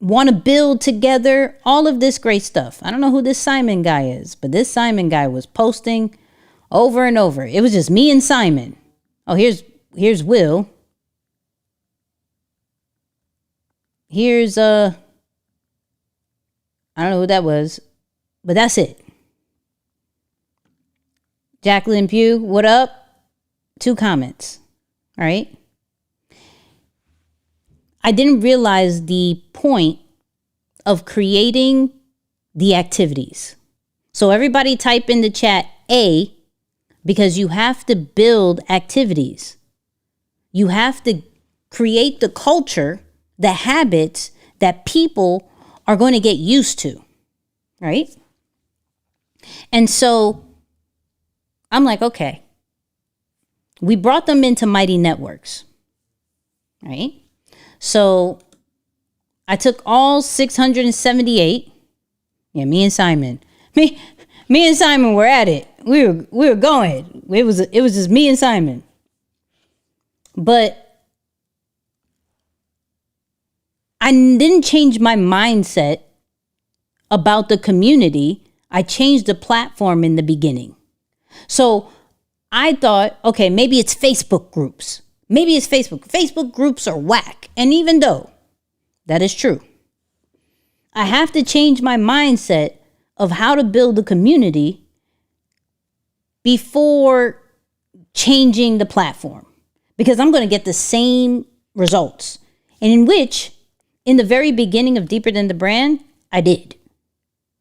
want to build together, all of this great stuff. I don't know who this Simon guy is, but this Simon guy was posting over and over. It was just me and Simon. Oh, here's Will. Here's I don't know who that was, but that's it. Jacqueline Pugh, what up? 2 comments. All right. I didn't realize the point of creating the activities. So everybody type in the chat A, because you have to build activities. You have to create the culture, the habits that people are going to get used to, right? And so I'm like, okay, we brought them into Mighty Networks, right? So I took all 678. Yeah, me and Simon were at it. We were going. It was just me and Simon. But I didn't change my mindset about the community. I changed the platform in the beginning. So I thought, okay, maybe it's Facebook groups. Maybe it's Facebook. Facebook groups are whack. And even though that is true, I have to change my mindset of how to build a community before changing the platform, because I'm going to get the same results. And in which, in the very beginning of Deeper Than the Brand, I did,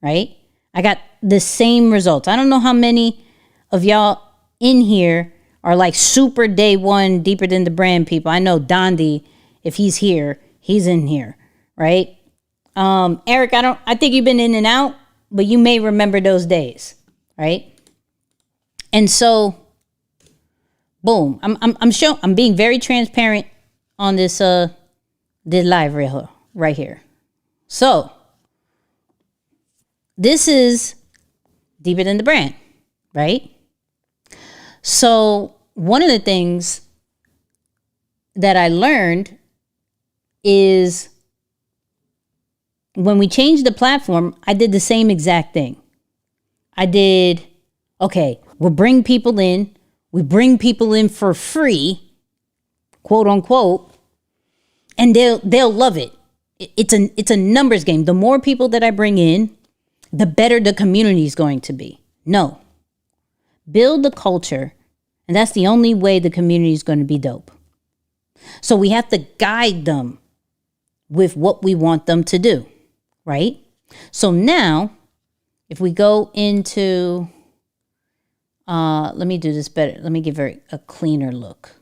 right? I got the same results. I don't know how many of y'all in here are like super day one Deeper Than the Brand people. I know Dondi, if he's here, he's in here, right? Eric, I think you've been in and out, but you may remember those days, right? And so, boom, I'm being very transparent on this live right here. So, this is Deeper Than the Brand, right? So one of the things that I learned is when we changed the platform, I did the same exact thing. We'll bring people in. We bring people in for free, quote unquote, and they'll love it. It's a numbers game. The more people that I bring in, the better the community is going to be. No. Build the culture, and that's the only way the community is going to be dope. So we have to guide them with what we want them to do, right? So now, if we go into, let me do this better. Let me give her a cleaner look.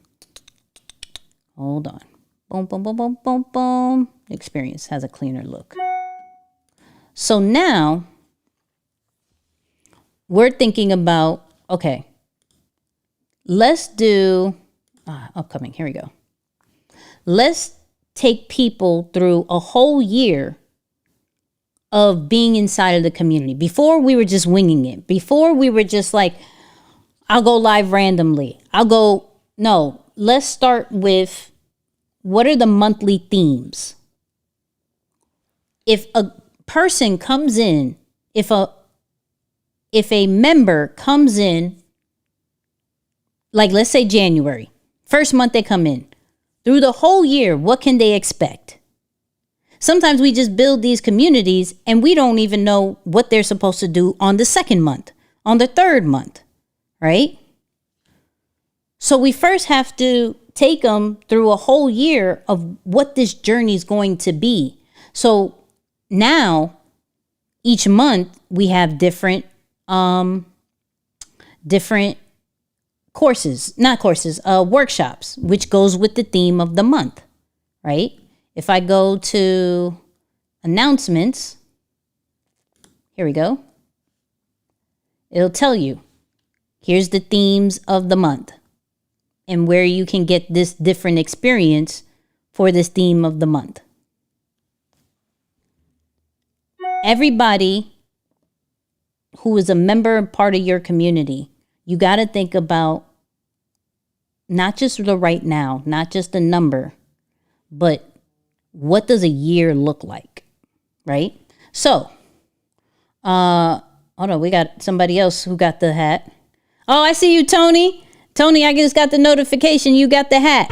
Hold on. Boom, boom, boom, boom, boom, boom. Experience has a cleaner look. So now, we're thinking about, okay, let's do, upcoming, here we go. Let's take people through a whole year of being inside of the community. Before we were just winging it. Before we were just like, I'll go live randomly. No, let's start with what are the monthly themes? If a person comes in, if a member comes in, like let's say January, first month they come in, through the whole year, what can they expect? Sometimes we just build these communities and we don't even know what they're supposed to do on the second month, on the third month, right? So we first have to take them through a whole year of what this journey is going to be. So now, each month we have different workshops, which goes with the theme of the month, right? If I go to announcements, here we go. It'll tell you, here's the themes of the month and where you can get this different experience for this theme of the month. Everybody who is a member and part of your community, you got to think about not just the right now, not just the number, but what does a year look like, right? So, hold on, we got somebody else who got the hat. Oh, I see you, Tony. Tony, I just got the notification you got the hat.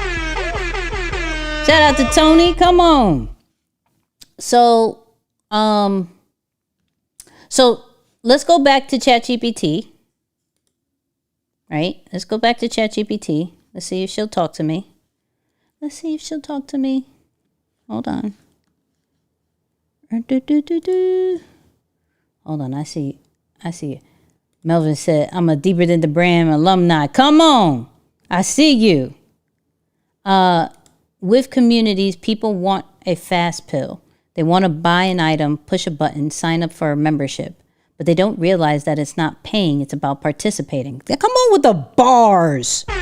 Shout out to Tony. Come on. So let's go back to ChatGPT. Right? Let's go back to ChatGPT. Let's see if she'll talk to me. Hold on. Hold on. I see it. Melvin said, I'm a Deeper Than the Brand alumni. Come on. I see you. With communities, people want a fast pill. They want to buy an item, push a button, sign up for a membership. But they don't realize that it's not paying. It's about participating. Come on with the bars. Come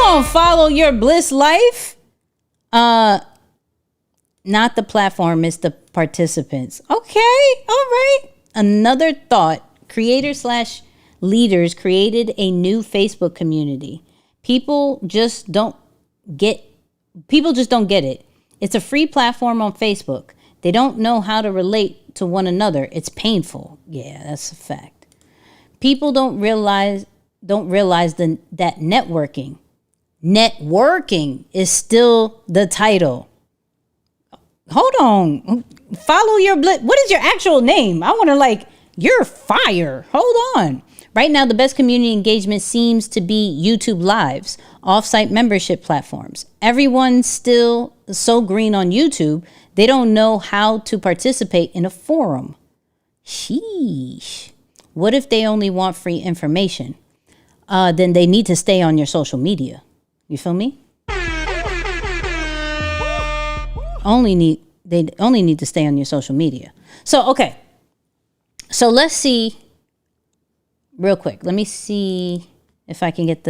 on, follow your bliss life. Not the platform, it's the participants. Okay, all right. Another thought, creators/leaders created a new Facebook community. People just don't get it. It's a free platform on Facebook. They don't know how to relate to one another. It's painful. Yeah, that's a fact. People don't realize that networking is still the title. Hold on. Follow your what is your actual name? I want to you're fire. Hold on. Right now, the best community engagement seems to be YouTube Lives, off-site membership platforms. Everyone's still so green on YouTube, they don't know how to participate in a forum. Sheesh. What if they only want free information? Then they need to stay on your social media. You feel me? They only need to stay on your social media. So, okay. So let's see real quick. Let me see if I can get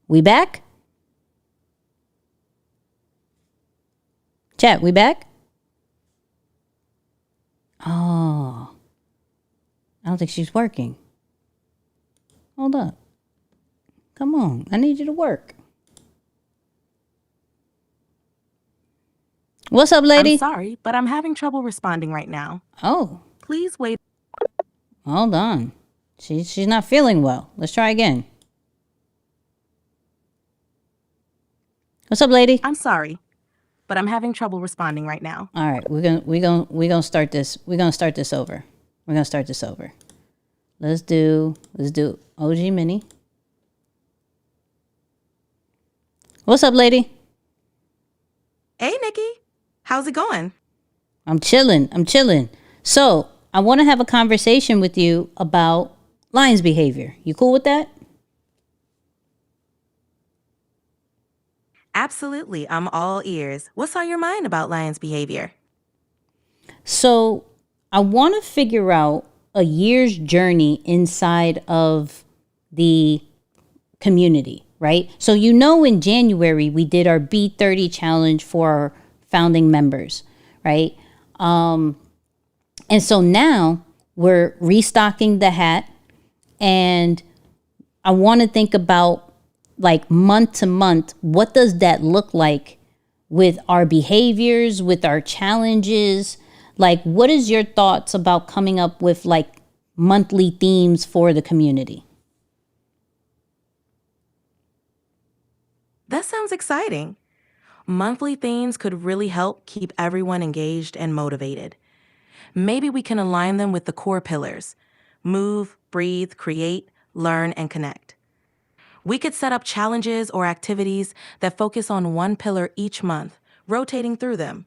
we back? Chat, we back? Oh. I don't think she's working. Hold up. Come on. I need you to work. What's up, lady? I'm sorry, but I'm having trouble responding right now. Oh. Please wait. Hold on. She's not feeling well. Let's try again. What's up, lady? I'm sorry, but I'm having trouble responding right now. All right, we're gonna start this. We're gonna start this over. Let's do OG Mini. What's up, lady? Hey, Nicky. How's it going? I'm chilling. So I want to have a conversation with you about Lion's behavior. You cool with that? Absolutely. I'm all ears. What's on your mind about Lion's behavior? So I want to figure out a year's journey inside of the community, right? So in January, we did our B30 challenge for our founding members, right? And so now we're restocking the hat, and I want to think about month to month, what does that look like with our behaviors, with our challenges? What is your thoughts about coming up with monthly themes for the community? That sounds exciting. Monthly themes could really help keep everyone engaged and motivated. Maybe we can align them with the core pillars: move, breathe, create, learn, and connect. We could set up challenges or activities that focus on one pillar each month, rotating through them.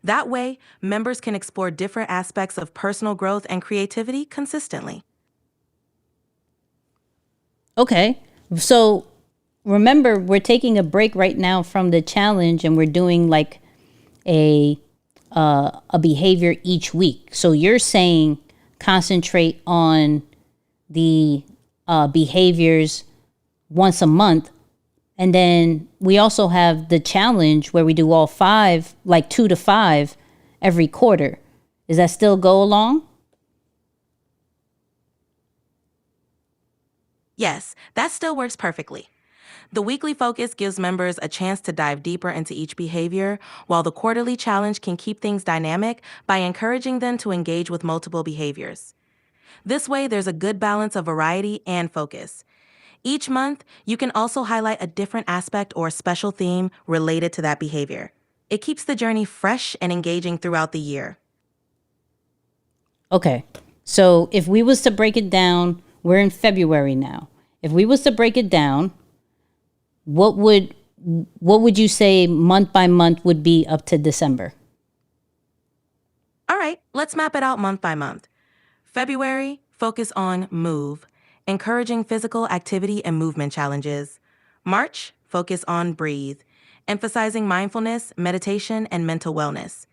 That way, members can explore different aspects of personal growth and creativity consistently. Okay. So remember, we're taking a break right now from the challenge, and we're doing like a behavior each week. So you're saying concentrate on the behaviors once a month. And then we also have the challenge where we do all 5, like 2 to 5 every quarter. Does that still go along? Yes, that still works perfectly. The weekly focus gives members a chance to dive deeper into each behavior, while the quarterly challenge can keep things dynamic by encouraging them to engage with multiple behaviors. This way, there's a good balance of variety and focus. Each month, you can also highlight a different aspect or special theme related to that behavior. It keeps the journey fresh and engaging throughout the year. Okay. So if we was to break it down, we're in February now. If we was to break it down, what would you say month by month would be up to December? All right, let's map it out month by month. February, focus on move, encouraging physical activity and movement challenges. March, focus on breathe, emphasizing mindfulness, meditation, and mental wellness.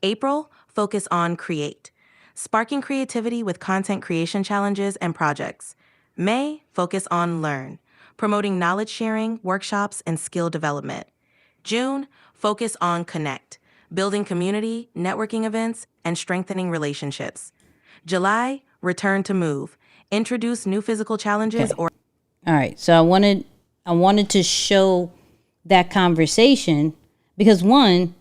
April, focus on create, sparking creativity with content creation challenges and projects. May, focus on learn, promoting knowledge sharing, workshops, and skill development. June, focus on connect, building community, networking events, and strengthening relationships. July, return to move, introduce new physical challenges or... All right. So I wanted to show that conversation because, one,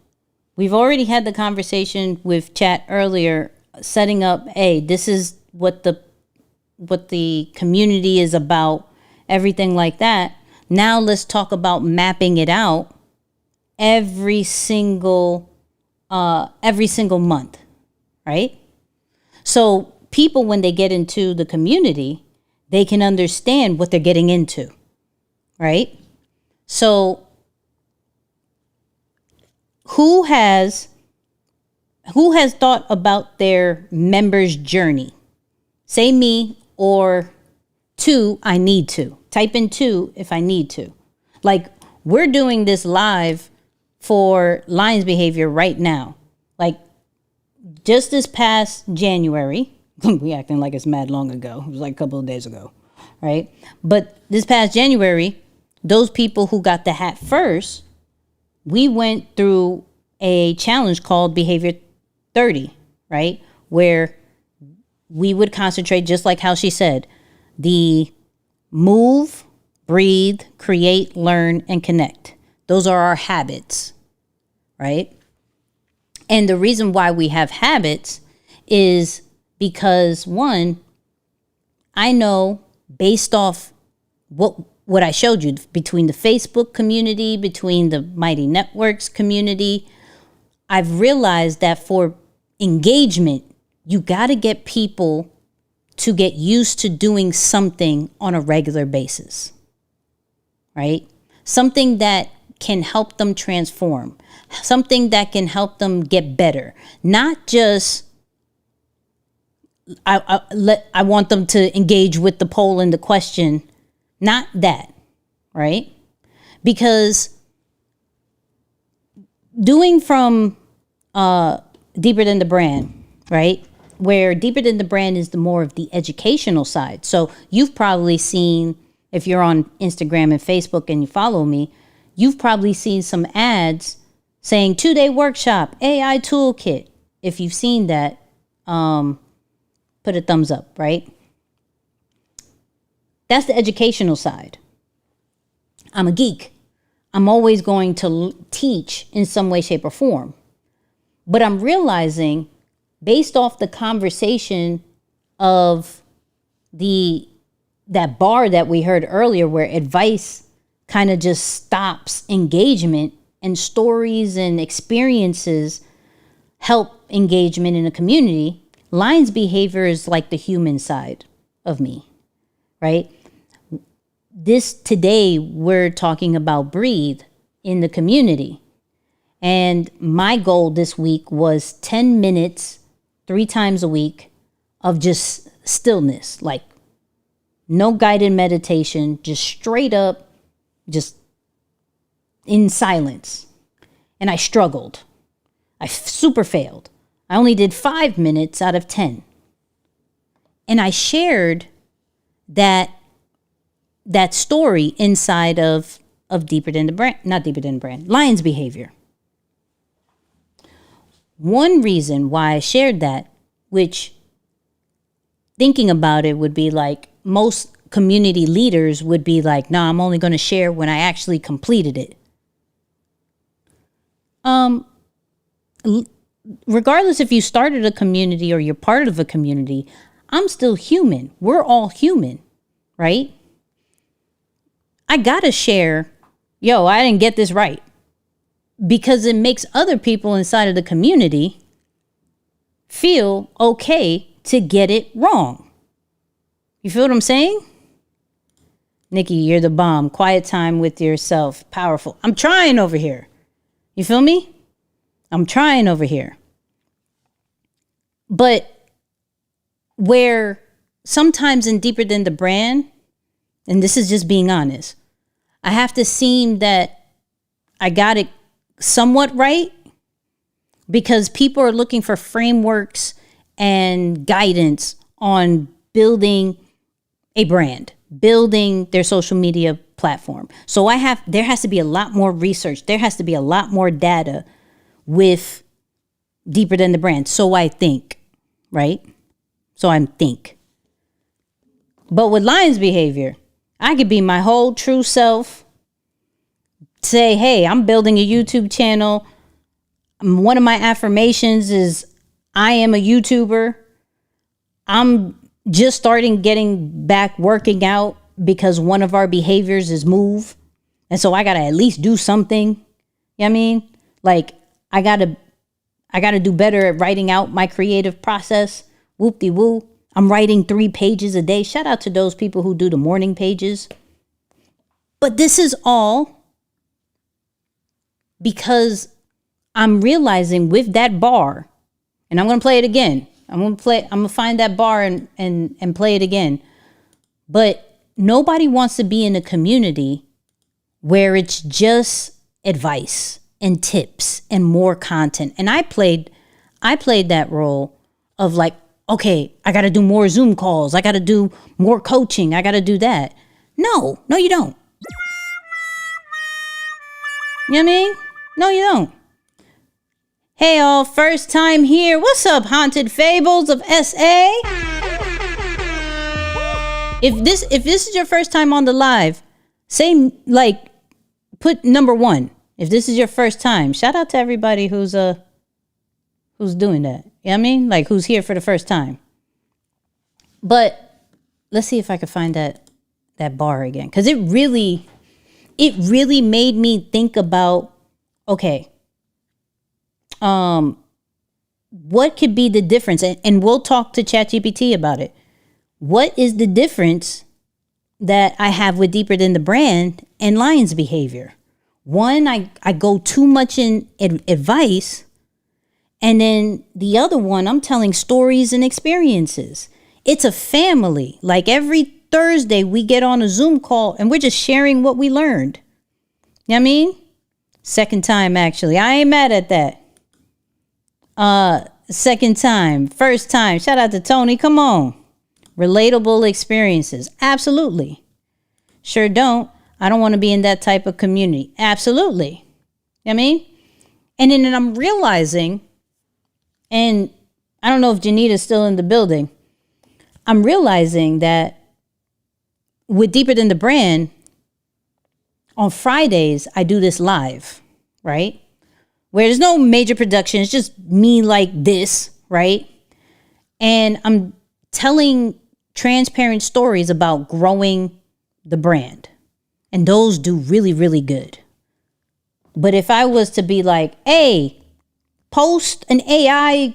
we've already had the conversation with chat earlier, setting up, hey, this is what the community is about, everything like that. Now let's talk about mapping it out every single month, right? So people, when they get into the community, they can understand what they're getting into, right? So who has thought about their members' journey? Say me, or 2, I need to. Type in 2 if I need to. Like, we're doing this live for Lions Behavior right now. Like, just this past January, we acting like it's mad long ago. It was like a couple of days ago, right? But this past January, those people who got the hat first, we went through a challenge called Behavior 30, right? Where we would concentrate, just like how she said, the move, breathe, create, learn, and connect. Those are our habits, right? And the reason why we have habits is because, one, I know based off what I showed you between the Facebook community, between the Mighty Networks community, I've realized that for engagement, you got to get people to get used to doing something on a regular basis, right? Something that can help them transform, something that can help them get better. Not just, I want them to engage with the poll and the question, not that, right? Because doing from Deeper Than the Brand, right? Where Deeper Than the Brand is the more of the educational side. So you've probably seen, if you're on Instagram and Facebook and you follow me, you've probably seen some ads saying 2-day workshop, AI toolkit. If you've seen that, put a thumbs up, right? That's the educational side. I'm a geek. I'm always going to teach in some way, shape, or form. But I'm realizing, based off the conversation of that bar that we heard earlier, where advice kind of just stops engagement and stories and experiences help engagement in a community, Lions Behavior is like the human side of me, right? Today we're talking about breathe in the community. And my goal this week was 10 minutes, 3 times a week of just stillness, like no guided meditation, just straight up just in silence. And I struggled. I super failed. I only did 5 minutes out of 10. And I shared that story inside of Deeper Than the Brand, not Deeper Than the Brand, Lions Behavior. One reason why I shared that, which thinking about it would be like most community leaders would be like, nah, I'm only going to share when I actually completed it. Regardless if you started a community or you're part of a community, I'm still human. We're all human, right? I gotta share, yo, I didn't get this right. Because it makes other people inside of the community feel okay to get it wrong. You feel what I'm saying? Nicky, you're the bomb. Quiet time with yourself. Powerful. I'm trying over here. You feel me? I'm trying over here. But where sometimes in Deeper Than the Brand, and this is just being honest, I have to seem that I got it somewhat right because people are looking for frameworks and guidance on building a brand, building their social media platform. So there has to be a lot more research. There has to be a lot more data with Deeper Than the Brand. So I think, right? So I think. But with Lions Behavior, I could be my whole true self, say, hey, I'm building a YouTube channel. One of my affirmations is I am a YouTuber. I'm just starting getting back working out because one of our behaviors is move. And so I got to at least do something. You know what I mean? Like I got to do better at writing out my creative process. Whoop-de-woo. I'm writing 3 pages a day. Shout out to those people who do the morning pages. But this is all because I'm realizing with that bar, and I'm going to play it again. I'm going to find that bar and play it again. But nobody wants to be in a community where it's just advice and tips and more content. And I played that role of like, okay, I got to do more Zoom calls. I got to do more coaching. I got to do that. No, you don't. You know what I mean? No, you don't. Hey, all, first time here. What's up, Haunted Fables of SA? If this is your first time on the live, say like put number 1. If this is your first time, shout out to everybody who's doing that. You know what I mean? Like who's here for the first time. But let's see if I can find that bar again. Because it really made me think about, okay, what could be the difference? And we'll talk to ChatGPT about it. What is the difference that I have with Deeper Than the Brand and Lions Behavior? One, I go too much in advice. And then the other one, I'm telling stories and experiences. It's a family. Like every Thursday, we get on a Zoom call and we're just sharing what we learned. You know what I mean? Second time, actually. I ain't mad at that. Second time. First time. Shout out to Tony. Come on. Relatable experiences. Absolutely. Sure don't. I don't want to be in that type of community. Absolutely. You know what I mean? And then I'm realizing, and I don't know if Janita's still in the building, I'm realizing that with Deeper Than the Brand, on Fridays, I do this live, right? Where there's no major production. It's just me like this, right? And I'm telling transparent stories about growing the brand. And those do really, really good. But if I was to be like, hey, post an AI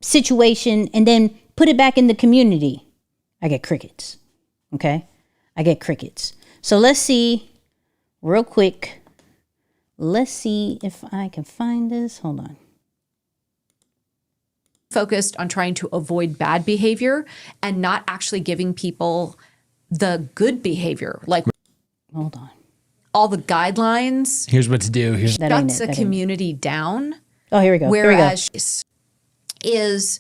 situation and then put it back in the community, I get crickets. Okay? I get crickets. So let's see real quick. Let's see if I can find this. Hold on. Focused on trying to avoid bad behavior and not actually giving people the good behavior. Like, hold on. all the guidelines Here's what to do. That ain't shuts it. a That ain't it. community down. Oh, here we go. Whereas is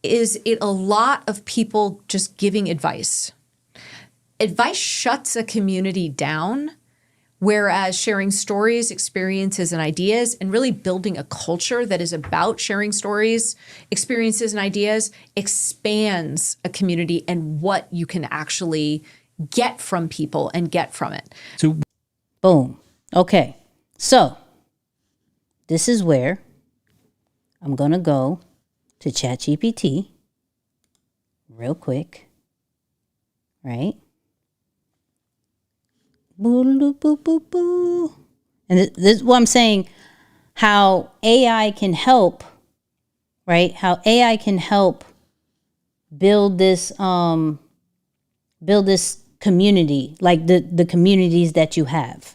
it a lot of people just giving advice. Advice shuts a community down, whereas sharing stories, experiences, and ideas, and really building a culture that is about sharing stories, experiences, and ideas expands a community and what you can actually get from people and get from it. So Boom. Okay. So this is where I'm going to go to ChatGPT real quick. Right? Boo, boo, boo, boo. And this is what I'm saying, how AI can help, right? How AI can help build this community, like the communities that you have.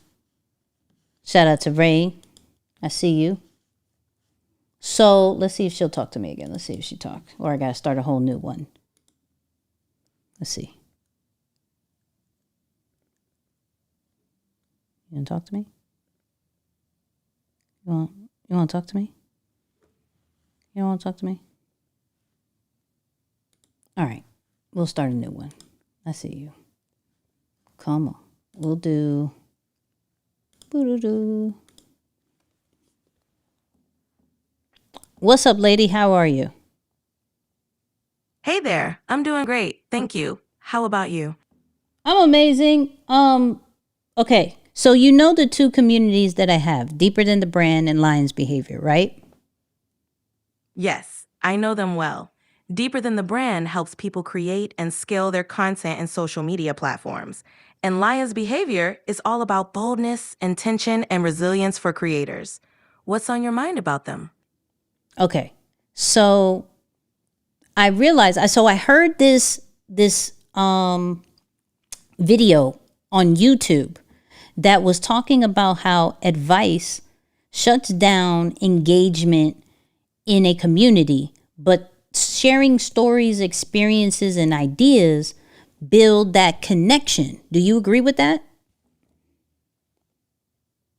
Shout out to Ray. I see you. So let's see if she'll talk to me again. Let's see if she talks. Or I got to start a whole new one. Let's see. You want to talk to me? You want to talk to me? You don't want to talk to me? All right. We'll start a new one. I see you. Come on. We'll do... Boo-doo-doo. What's up, lady? How are you? Hey there, I'm doing great. Thank you. How about you? I'm amazing. Okay. So you know the two communities that I have, Deeper Than the Brand and Lions Behavior, right? Yes, I know them well. Deeper Than the Brand helps people create and scale their content and social media platforms. And Lions Behavior is all about boldness, intention, and resilience for creators. What's on your mind about them? Okay. So I realized, I heard this video on YouTube that was talking about how advice shuts down engagement in a community, but sharing stories, experiences, and ideas build that connection. Do you agree with that?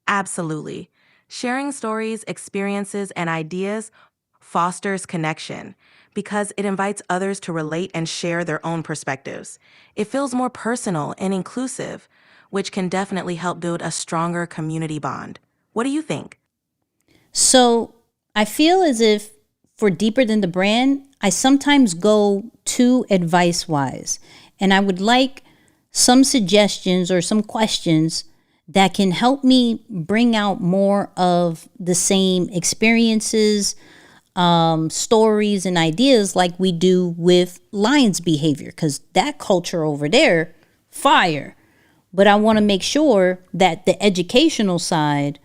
Absolutely. Sharing stories, experiences, and ideas fosters connection because it invites others to relate and share their own perspectives. It feels more personal and inclusive, which can definitely help build a stronger community bond. What do you think? So I feel as if for Deeper Than the Brand, I sometimes go too advice wise. And I would like some suggestions or some questions that can help me bring out more of the same experiences, stories, and ideas like we do with Lions Behavior, because that culture over there, fire. But I want to make sure that the educational side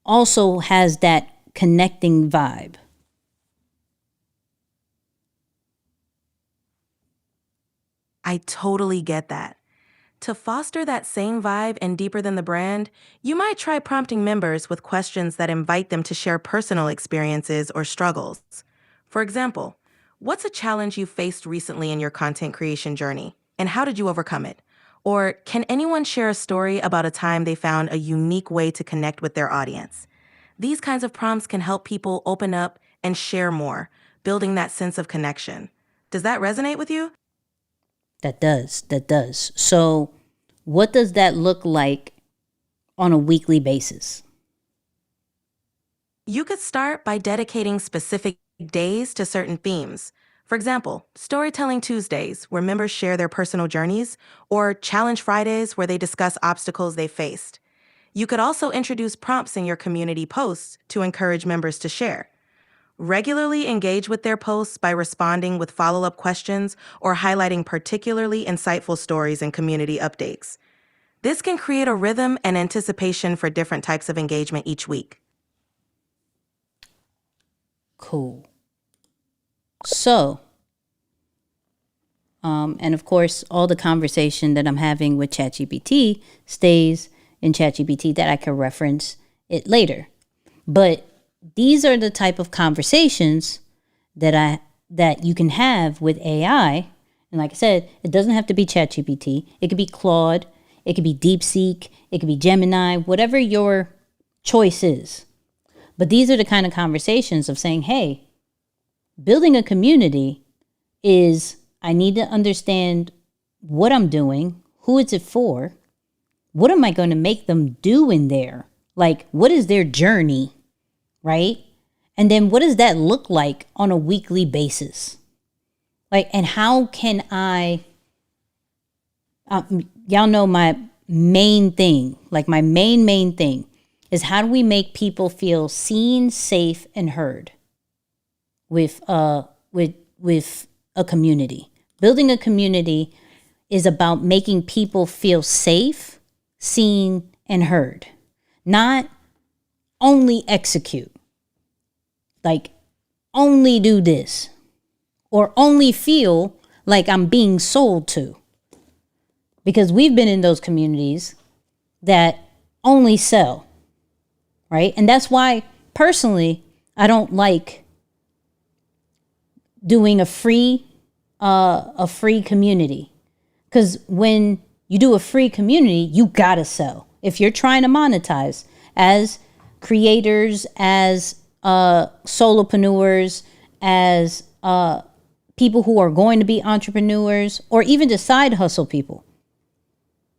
also has that connecting vibe. I totally get that. To foster that same vibe and Deeper Than the Brand, you might try prompting members with questions that invite them to share personal experiences or struggles. For example, what's a challenge you faced recently in your content creation journey, and how did you overcome it? Or can anyone share a story about a time they found a unique way to connect with their audience? These kinds of prompts can help people open up and share more, building that sense of connection. Does that resonate with you? That does. So what does that look like on a weekly basis? You could start by dedicating specific days to certain themes. For example, Storytelling Tuesdays, where members share their personal journeys, or Challenge Fridays, where they discuss obstacles they faced. You could also introduce prompts in your community posts to encourage members to share. Regularly engage with their posts by responding with follow-up questions or highlighting particularly insightful stories and community updates. This can create a rhythm and anticipation for different types of engagement each week. Cool. So, and of course, all the conversation that I'm having with ChatGPT stays in ChatGPT that I can reference it later. But these are the type of conversations that you can have with AI. And like I said, it doesn't have to be ChatGPT. It could be Claude. It could be DeepSeek. It could be Gemini, whatever your choice is. But these are the kind of conversations of saying, hey, building a community is, I need to understand what I'm doing, who is it for, what am I going to make them do in there? Like, what is their journey, right? And then what does that look like on a weekly basis? Like, and how can I, y'all know my main thing, like my main thing is how do we make people feel seen, safe, and heard with a community? Building a community is about making people feel safe, seen, and heard. Not only execute, like only do this, or only feel like I'm being sold to. Because we've been in those communities that only sell, right? And that's why personally, I don't like doing a free community. Because when you do a free community, you gotta sell. If you're trying to monetize as creators, as solopreneurs, as people who are going to be entrepreneurs, or even just side hustle people,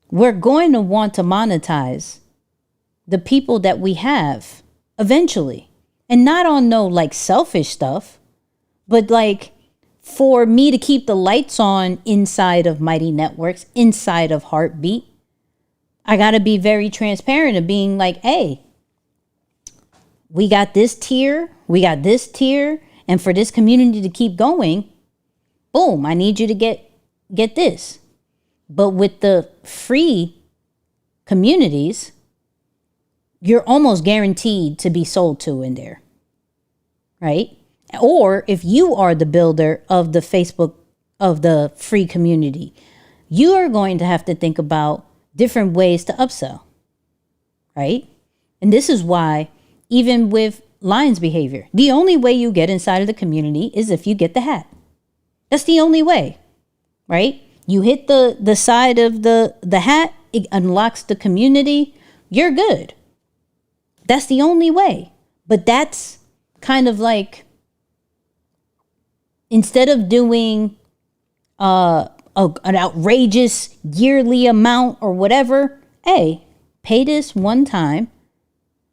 we're going to want to monetize the people that we have eventually. And not on no like selfish stuff, but like for me to keep the lights on inside of Mighty Networks, inside of Heartbeat, I got to be very transparent of being like, hey, we got this tier, and for this community to keep going, boom, I need you to get this. But with the free communities, you're almost guaranteed to be sold to in there, right? Or if you are the builder of the Facebook, of the free community, you are going to have to think about different ways to upsell, right? And this is why, even with Lion's behavior, the only way you get inside of the community is if you get the hat. That's the only way, right? You hit the side of the hat, it unlocks the community, you're good. That's the only way. But that's kind of like, instead of doing an outrageous yearly amount or whatever, hey, pay this one time,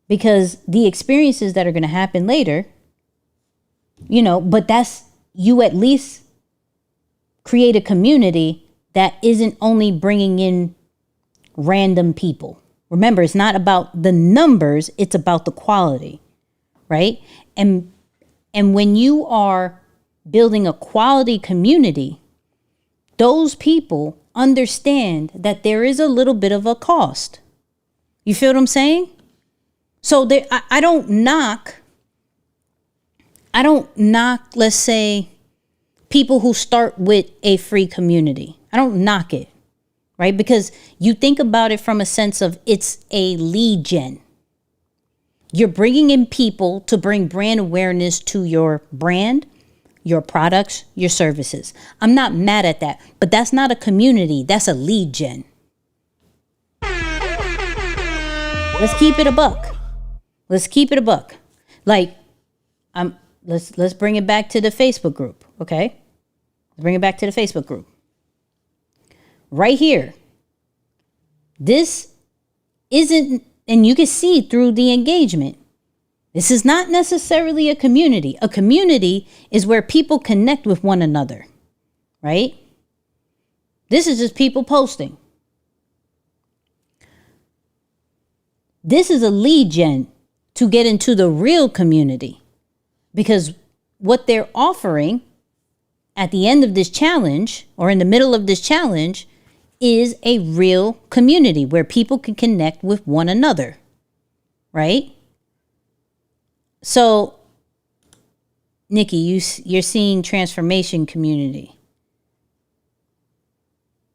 because the experiences that are going to happen later, but that's, you at least create a community that isn't only bringing in random people. Remember, it's not about the numbers, it's about the quality, right? And when you are building a quality community, those people understand that there is a little bit of a cost. You feel what I'm saying? So I don't knock, let's say, people who start with a free community. I don't knock it, right? Because you think about it from a sense of it's a lead gen. You're bringing in people to bring brand awareness to your brand, your products, your services. I'm not mad at that, but that's not a community. That's a lead gen. Let's keep it a buck. Like, let's bring it back to the Facebook group, okay? Let's bring it back to the Facebook group. Right here. This isn't, and you can see through the engagement, this is not necessarily a community. A community is where people connect with one another, right? This is just people posting. This is a lead gen to get into the real community, because what they're offering at the end of this challenge or in the middle of this challenge is a real community where people can connect with one another, right? So, Nicky, you're seeing transformation community.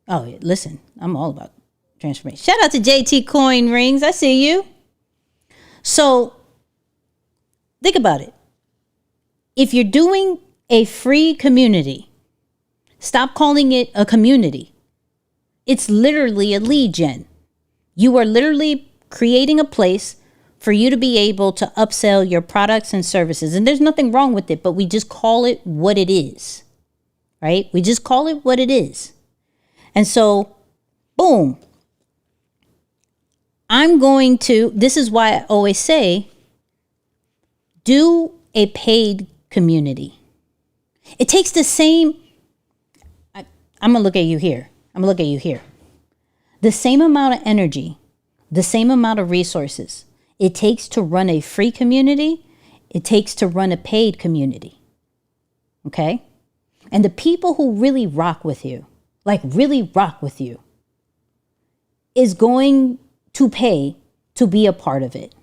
Oh, listen, I'm all about transformation. Shout out to JT Coin Rings. I see you. So, think about it. If you're doing a free community, stop calling it a community. It's literally a lead gen. You are literally creating a place for you to be able to upsell your products and services. And there's nothing wrong with it, but we just call it what it is, right? We just call it what it is. And so, boom. This is why I always say, do a paid community. It takes the same, I'm going to look at you here. The same amount of energy, the same amount of resources it takes to run a free community, it takes to run a paid community. Okay? And the people who really rock with you, is going to pay to be a part of it.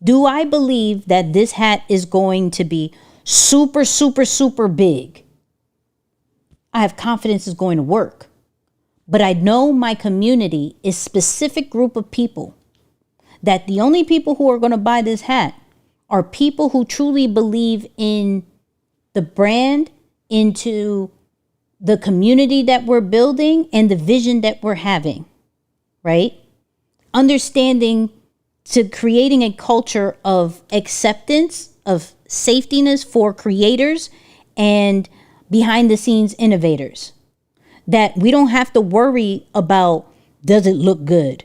Do I believe that this hat is going to be super, super, super big? I have confidence it's going to work. But I know my community is a specific group of people, that the only people who are going to buy this hat are people who truly believe in the brand, into the community that we're building and the vision that we're having, right? Understanding to creating a culture of acceptance, of safetiness for creators and behind the scenes innovators. That we don't have to worry about, does it look good?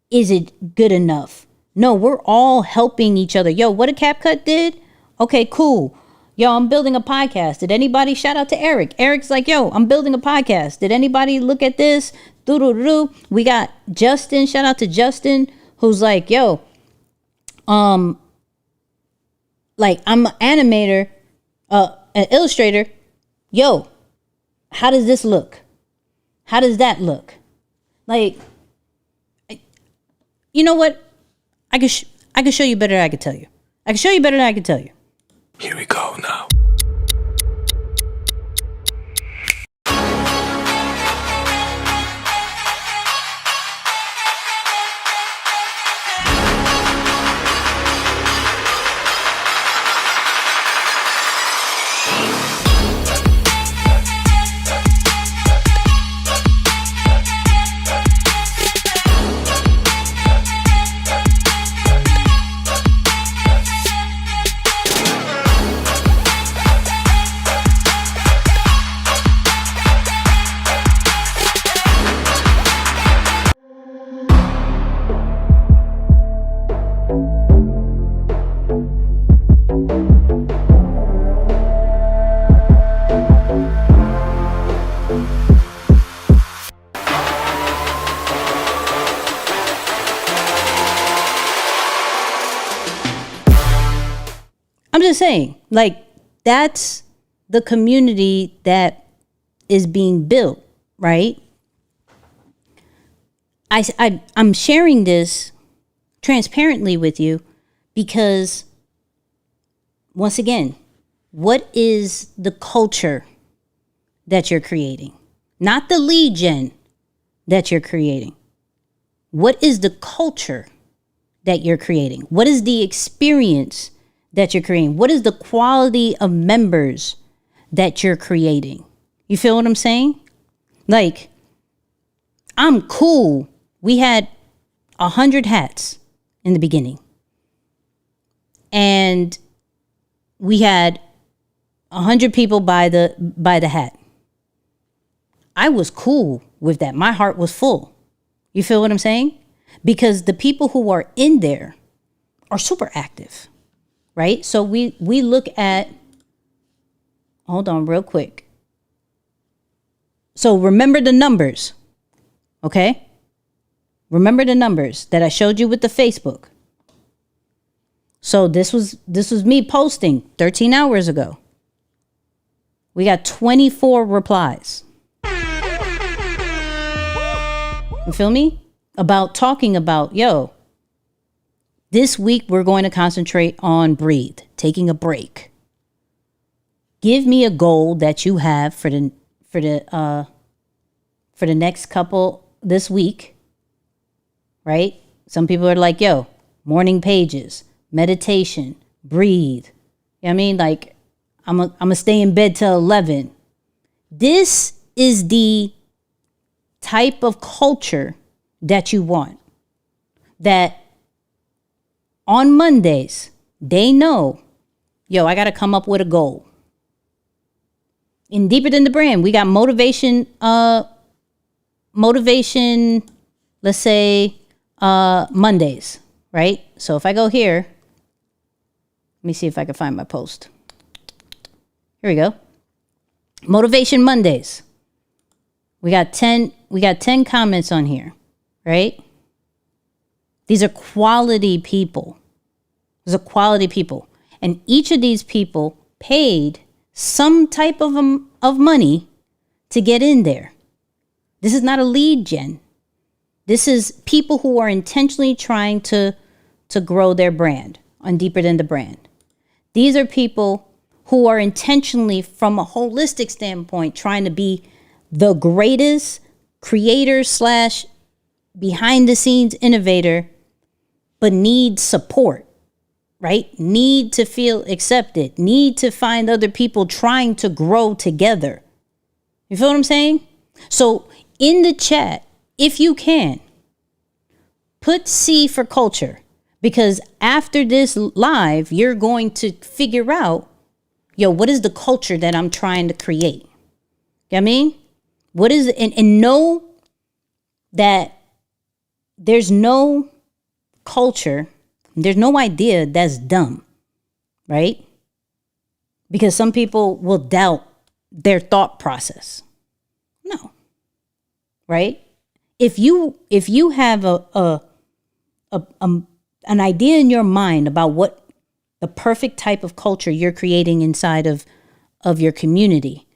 Is it good enough? No, we're all helping each other. Yo, what a CapCut did? Okay, cool. Yo, I'm building a podcast. Did anybody, shout out to Eric. Eric's like, yo, I'm building a podcast. Did anybody look at this? We got Justin, shout out to Justin, who's like, yo, like I'm an animator, an illustrator. Yo, how does this look? How does that look? Like, you know what? I could show you better than I could tell you. I can show you better than I can tell you. Here we go now. I'm just saying, like, that's the community that is being built, right? I'm sharing this transparently with you because, once again, what is the culture that you're creating? Not the lead gen that you're creating. What is the culture that you're creating? What is the experience that you're creating? What is the quality of members that you're creating? You feel what I'm saying? Like, I'm cool. We had 100 hats in the beginning. And we had 100 people buy the hat. I was cool with that. My heart was full. You feel what I'm saying? Because the people who are in there are super active, right? So we look at, hold on real quick. So remember the numbers, okay? Remember the numbers that I showed you with the Facebook. So this was me posting 13 hours ago. We got 24 replies. You feel me? About talking about, yo, this week we're going to concentrate on breathe, taking a break. Give me a goal that you have for the next couple this week, right? Some people are like, yo, morning pages, meditation, breathe. You know what I mean? Like, I'm gonna stay in bed till 11. This is the type of culture that you want. That on Mondays, they know, yo, I got to come up with a goal. In Deeper Than the Brand, we got motivation, let's say Mondays, right? So if I go here, let me see if I can find my post. Here we go. Motivation Mondays. We got 10 comments on here, right? These are quality people. These are quality people. And each of these people paid some type of money to get in there. This is not a lead gen. This is people who are intentionally trying to grow their brand on Deeper Than the Brand. These are people who are intentionally, from a holistic standpoint, trying to be the greatest creator / behind the scenes innovator, but need support, right? Need to feel accepted, need to find other people trying to grow together. You feel what I'm saying? So in the chat, if you can, put C for culture, because after this live, you're going to figure out, yo, what is the culture that I'm trying to create? You know what I mean? What is it? And know that there's no culture, there's no idea that's dumb, right? Because some people will doubt their thought process. No. Right? If you have an idea in your mind about what the perfect type of culture you're creating inside of your community,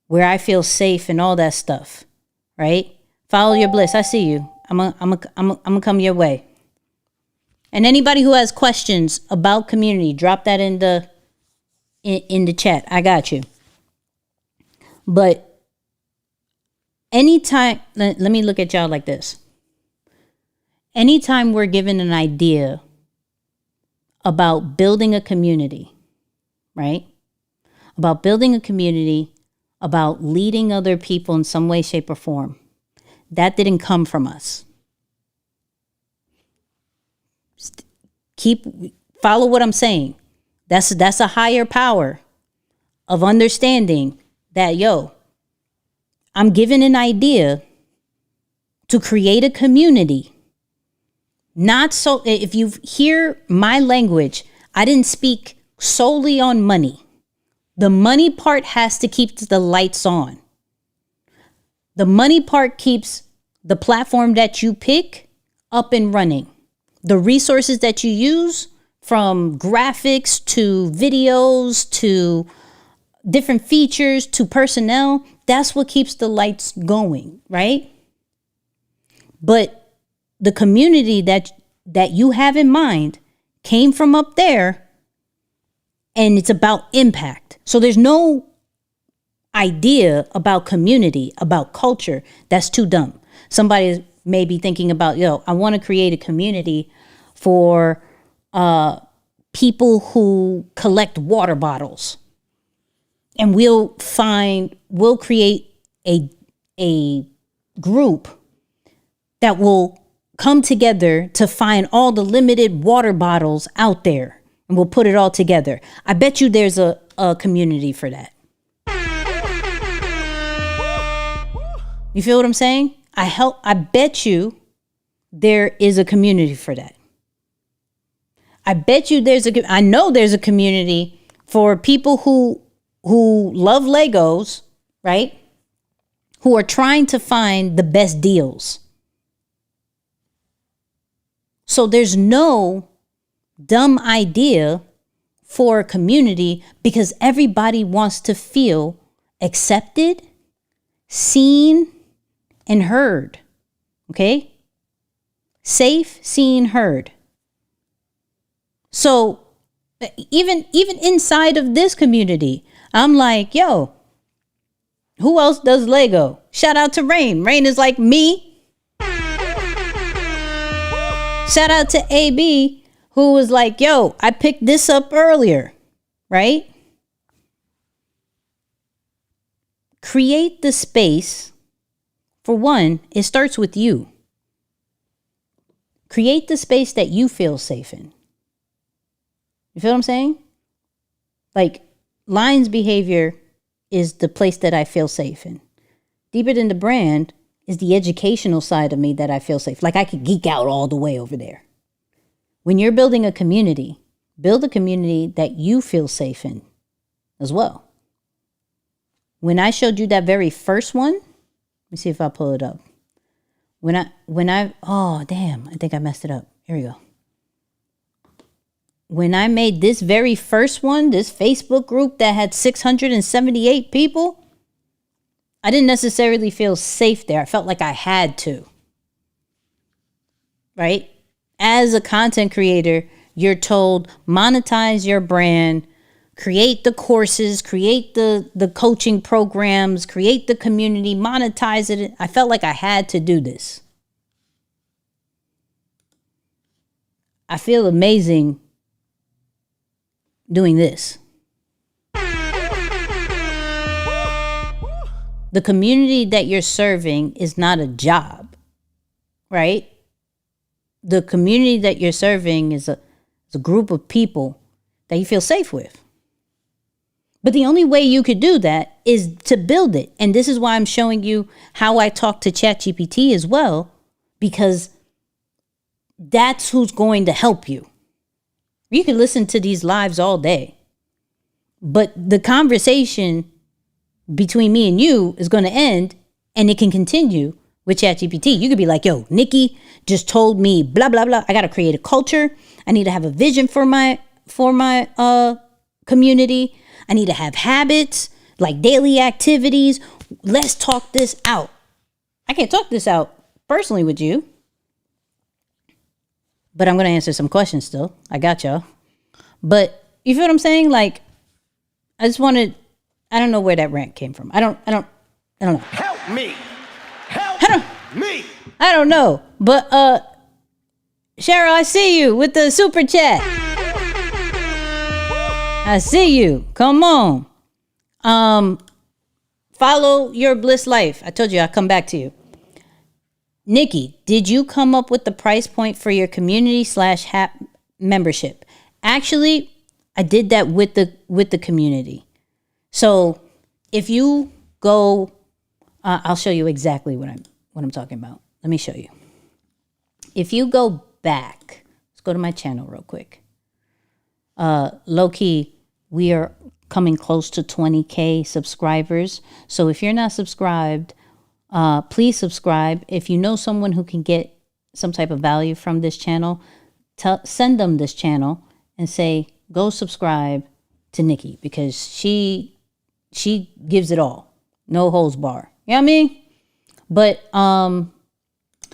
where I feel safe and all that stuff, right? Follow your bliss. I see you. I'm gonna come your way. And anybody who has questions about community, drop that in the chat. I got you. But anytime, let me look at y'all like this. Anytime we're given an idea about building a community, right? About building a community, about leading other people in some way, shape, or form, that didn't come from us. Follow what I'm saying. That's a higher power of understanding that, yo, I'm given an idea to create a community. Not so, if you hear my language, I didn't speak solely on money. The money part has to keep the lights on. The money part keeps the platform that you pick up and running. The resources that you use, from graphics to videos to different features to personnel, that's what keeps the lights going, right? But the community that you have in mind came from up there, and it's about impact. So there's no idea about community, about culture, that's too dumb. Somebody may be thinking about, yo, I want to create a community for people who collect water bottles. And we'll create a group that will come together to find all the limited water bottles out there, and we'll put it all together. I bet you there's a community for that. You feel what I'm saying? I bet you there is a community for that. I bet you I know there's a community for people who love Legos, right? Who are trying to find the best deals. So there's no dumb idea for a community, because everybody wants to feel accepted, seen, and heard. Okay? Safe, seen, heard. So even inside of this community, I'm like, yo, who else does Lego? Shout out to Rain. Rain is like me. Shout out to AB, who was like, yo, I picked this up earlier, right? Create the space For one, it starts with you. Create the space that you feel safe in. You feel what I'm saying? Like, Lines behavior is the place that I feel safe in. Deeper than the brand is the educational side of me that I feel safe. Like, I could geek out all the way over there. When you're building a community, build a community that you feel safe in as well. When I showed you that very first one, let me see if I pull it up. Oh, damn, I think I messed it up. Here we go. When I made this very first one, this Facebook group that had 678 people, I didn't necessarily feel safe there. I felt like I had to. Right? As a content creator, you're told monetize your brand, create the courses, create the coaching programs, create the community, monetize it. I felt like I had to do this. I feel amazing doing this. The community that you're serving is not a job, right? The community that you're serving is a group of people that you feel safe with. But the only way you could do that is to build it. And this is why I'm showing you how I talk to ChatGPT as well, because that's who's going to help you. You can listen to these lives all day, but the conversation between me and you is going to end, and it can continue with ChatGPT. You could be like, yo, Nicky just told me blah, blah, blah. I got to create a culture. I need to have a vision for my community. I need to have habits, like daily activities. Let's talk this out. I can't talk this out personally with you, but I'm going to answer some questions still. I got y'all. But you feel what I'm saying? Like, I just wanted, I don't know where that rant came from. I don't know. Help me. Help me. I don't know. But, Cheryl, I see you with the super chat. I see you. Come on. Follow your bliss life. I told you I'll come back to you. Nicky, did you come up with the price point for your community / membership? Actually, I did that with the community. So if you go, I'll show you exactly what I'm talking about. Let me show you. If you go back, let's go to my channel real quick. Low key, we are coming close to 20K subscribers. So if you're not subscribed, please subscribe. If you know someone who can get some type of value from this channel, send them this channel and say, go subscribe to Nicky, because she gives it all. No holds bar. You know what I mean? But,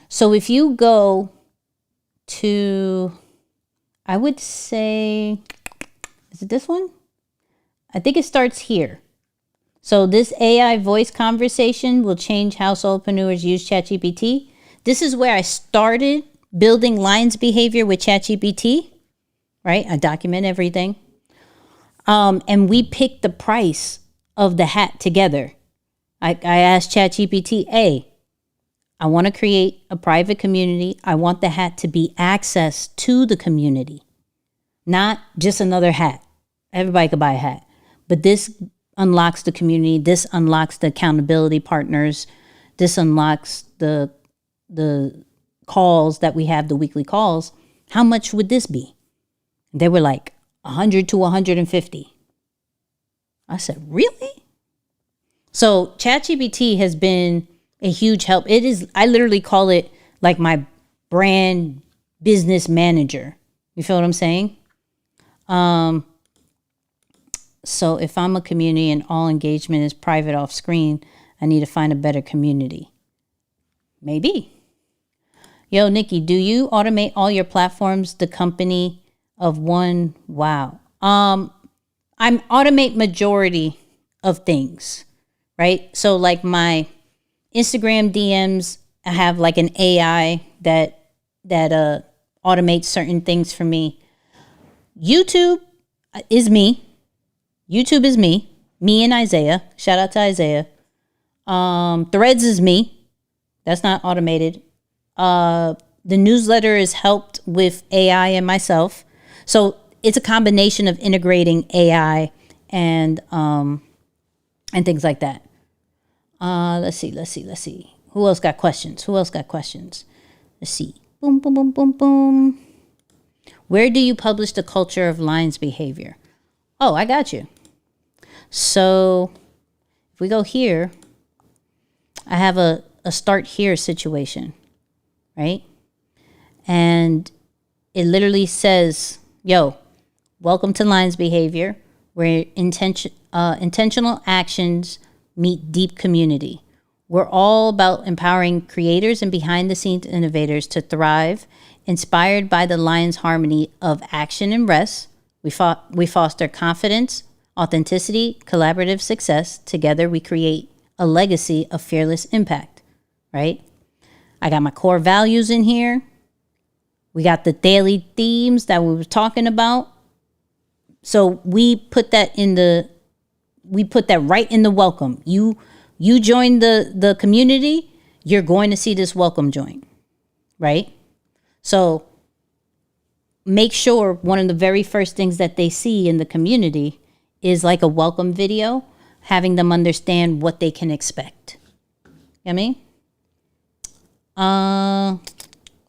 so if you go to, I would say, is it this one? I think it starts here. So this AI voice conversation will change how solopreneurs use ChatGPT. This is where I started building Lines behavior with ChatGPT, right? I document everything. And we picked the price of the hat together. I asked ChatGPT, hey, I want to create a private community. I want the hat to be access to the community, not just another hat. Everybody could buy a hat, but this unlocks the community. This unlocks the accountability partners. This unlocks the calls that we have, the weekly calls. How much would this be? They were like 100 to 150. I said, really? So ChatGPT has been a huge help. It is, I literally call it like my brand business manager. You feel what I'm saying? So if I'm a community and all engagement is private off screen, I need to find a better community. Maybe. Yo, Nicky, do you automate all your platforms, the company of one? Wow. I automate majority of things, right? So like my Instagram DMs, I have like an AI that automates certain things for me. YouTube is me. YouTube is me and Isaiah. Shout out to Isaiah. Threads is me. That's not automated. The newsletter is helped with AI and myself. So it's a combination of integrating AI and things like that. Let's see. Who else got questions? Let's see. Boom, boom, boom, boom, boom. Where do you publish the culture of lines behavior? Oh, I got you. So if we go here, I have a start here situation, right? And it literally says, yo, welcome to lines behavior, where intentional actions meet deep community. We're all about empowering creators and behind-the-scenes innovators to thrive, inspired by the lion's harmony of action and rest. We foster confidence, authenticity, collaborative success. Together, we create a legacy of fearless impact, right? I got my core values in here. We got the daily themes that we were talking about. So we put that right in the welcome. You join the community, you're going to see this welcome joint, right? So make sure one of the very first things that they see in the community is like a welcome video, having them understand what they can expect. You know what I mean?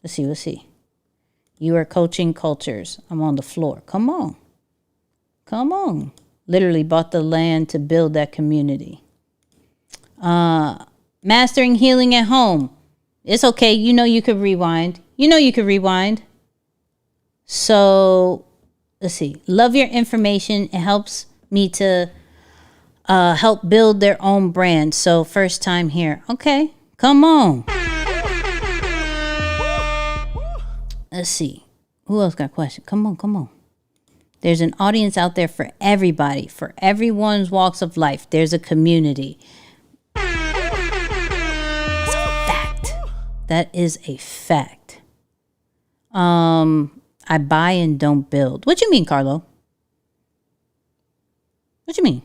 Let's see. You are coaching cultures. I'm on the floor. Come on. Literally bought the land to build that community. Mastering healing at home. It's okay. You could rewind. So let's see. Love your information. It helps me to help build their own brand. So first time here. Okay. Come on. Let's see. Who else got a question? Come on. There's an audience out there for everybody, for everyone's walks of life. There's a community. That's a fact. That is a fact. I buy and don't build. What you mean, Carlo? What you mean?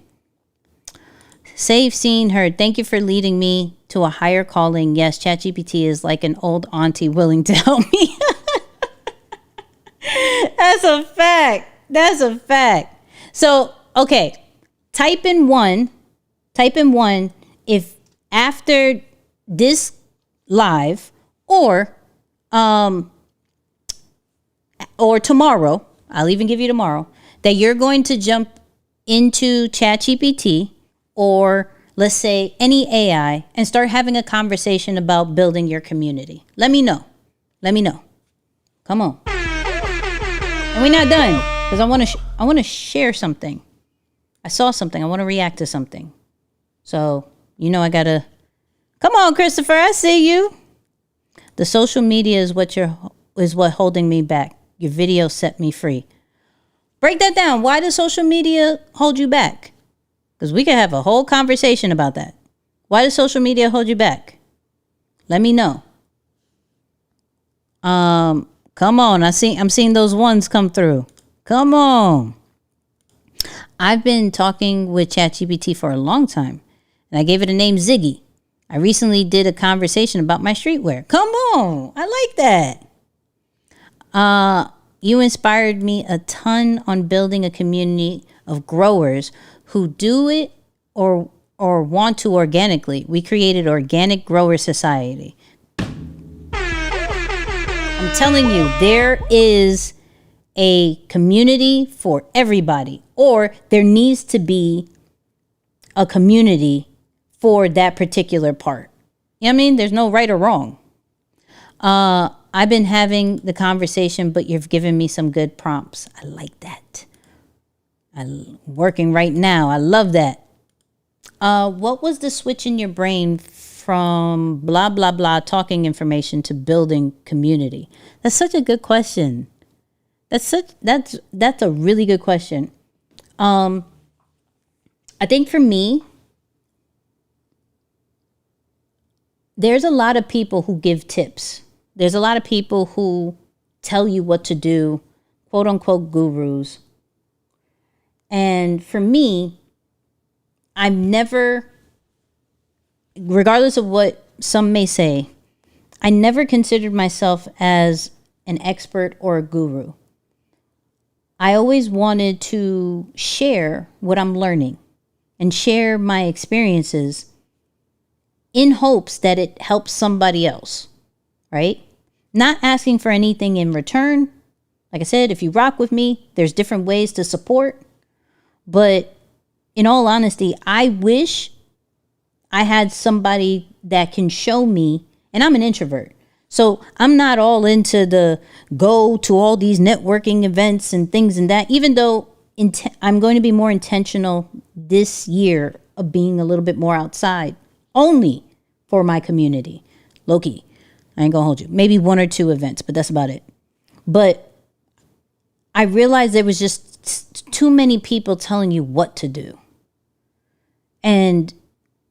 Save, seen, heard. Thank you for leading me to a higher calling. Yes, ChatGPT is like an old auntie willing to help me. That's a fact. So, okay. Type in one if after this live or tomorrow, I'll even give you tomorrow, that you're going to jump into ChatGPT or let's say any AI and start having a conversation about building your community. Let me know. Come on. And we're not done because I want to share something. I saw something. I want to react to something. So, I got to come on, Christopher. I see you. The social media is what holding me back. Your video set me free. Break that down. Why does social media hold you back? Because we could have a whole conversation about that. Why does social media hold you back? Let me know. Come on. I'm seeing those ones come through. Come on. I've been talking with ChatGPT for a long time, and I gave it a name, Ziggy. I recently did a conversation about my streetwear. Come on. I like that. You inspired me a ton on building a community of growers who do it or want to organically. We created Organic Grower Society. I'm telling you, there is a community for everybody, or there needs to be a community for that particular part. You know what I mean? There's no right or wrong. I've been having the conversation, but you've given me some good prompts. I like that. I'm working right now. I love that. What was the switch in your brain from blah, blah, blah, talking information to building community? That's such a good question. That's a really good question. I think for me, there's a lot of people who give tips. There's a lot of people who tell you what to do, quote unquote gurus. And for me, I've never, regardless of what some may say, I never considered myself as an expert or a guru. I always wanted to share what I'm learning and share my experiences in hopes that it helps somebody else, right? Not asking for anything in return. Like I said, if you rock with me, there's different ways to support. But in all honesty, I wish I had somebody that can show me, and I'm an introvert. So I'm not all into the go to all these networking events and things and that, even though I'm going to be more intentional this year of being a little bit more outside, only for my community. Low-key, I ain't gonna hold you. Maybe 1 or 2 events, but that's about it. But I realized there was just too many people telling you what to do. And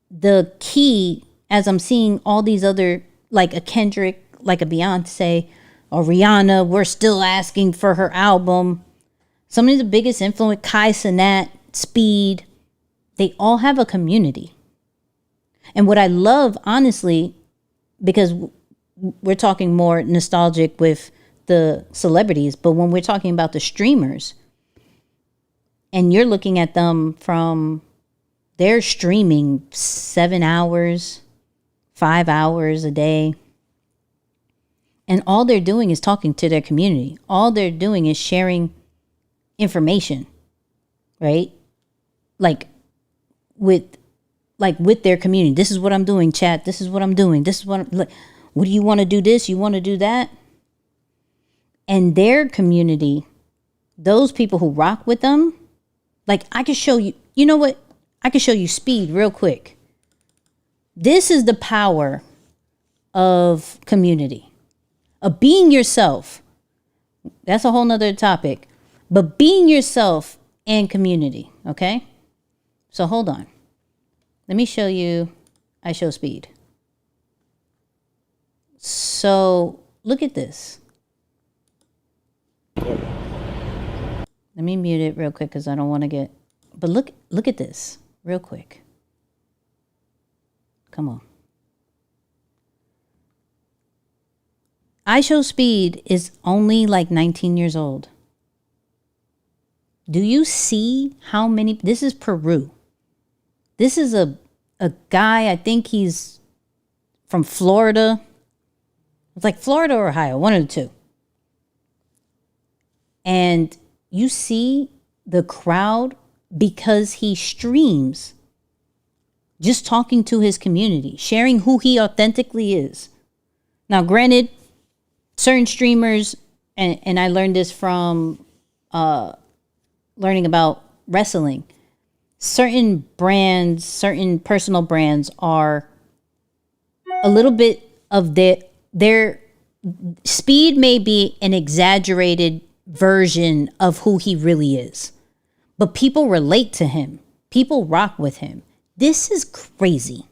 the key, as I'm seeing all these other, like a Kendrick, like a Beyonce or Rihanna, we're still asking for her album. Some of the biggest influence, Kai Cenat, Speed, they all have a community. And what I love, honestly, because we're talking more nostalgic with the celebrities, but when we're talking about the streamers, and you're looking at them from, they're streaming 7 hours, 5 hours a day. And all they're doing is talking to their community. All they're doing is sharing information, right? Like with their community. This is what I'm doing, chat. This is what I'm doing. This is what what do you want to do this? You want to do that? And their community, those people who rock with them, like I could show you, you know what? I could show you Speed real quick. This is the power of community, of being yourself. That's a whole nother topic, but being yourself and community. Okay. So hold on. Let me show you. I show Speed. So look at this. Let me mute it real quick because I don't want to get, but look at this real quick. Come on. I Show Speed is only like 19 years old. Do you see how many? This is Peru. This is a guy, I think he's from Florida. It's like Florida or Ohio, one of the two. And you see the crowd because he streams, just talking to his community, sharing who he authentically is. Now, granted, certain streamers, and I learned this from learning about wrestling, certain brands, certain personal brands are a little bit of their Speed may be an exaggerated version of who he really is, but people relate to him. People rock with him. This is crazy.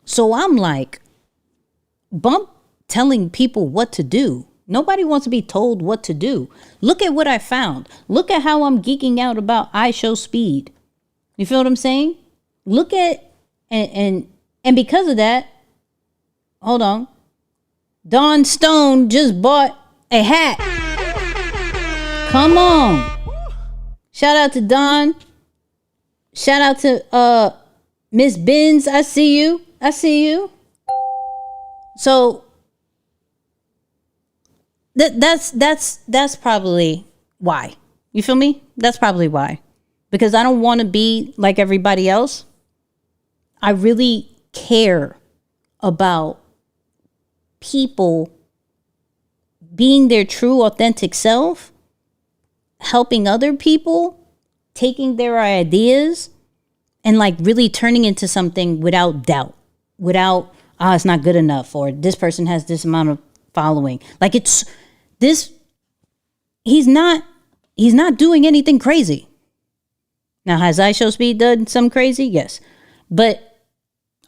So I'm like, bump telling people what to do. Nobody wants to be told what to do. Look at what I found. Look at how I'm geeking out about I Show Speed. You feel what I'm saying? Look at, and because of that, hold on. Dawn Stone just bought a hat. Come on. Shout out to Dawn. Shout out to Miss Benz. I see you. I see you. So that's probably why. You feel me? That's probably why. Because I don't want to be like everybody else. I really care about people being their true, authentic self, helping other people, taking their ideas, and like really turning into something without doubt, without, it's not good enough, or this person has this amount of following. Like it's this, he's not doing anything crazy. Now, has I Show Speed done some crazy? Yes. But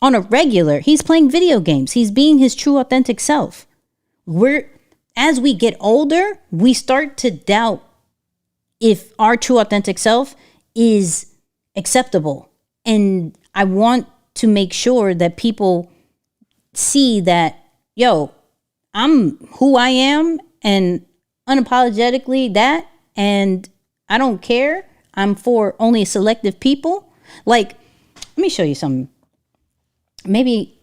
on a regular, he's playing video games. He's being his true, authentic self. As we get older, we start to doubt if our true, authentic self is acceptable. And I want to make sure that people see that yo, I'm who I am and unapologetically that, and I don't care. I'm for only selective people. Like, let me show you something. Maybe,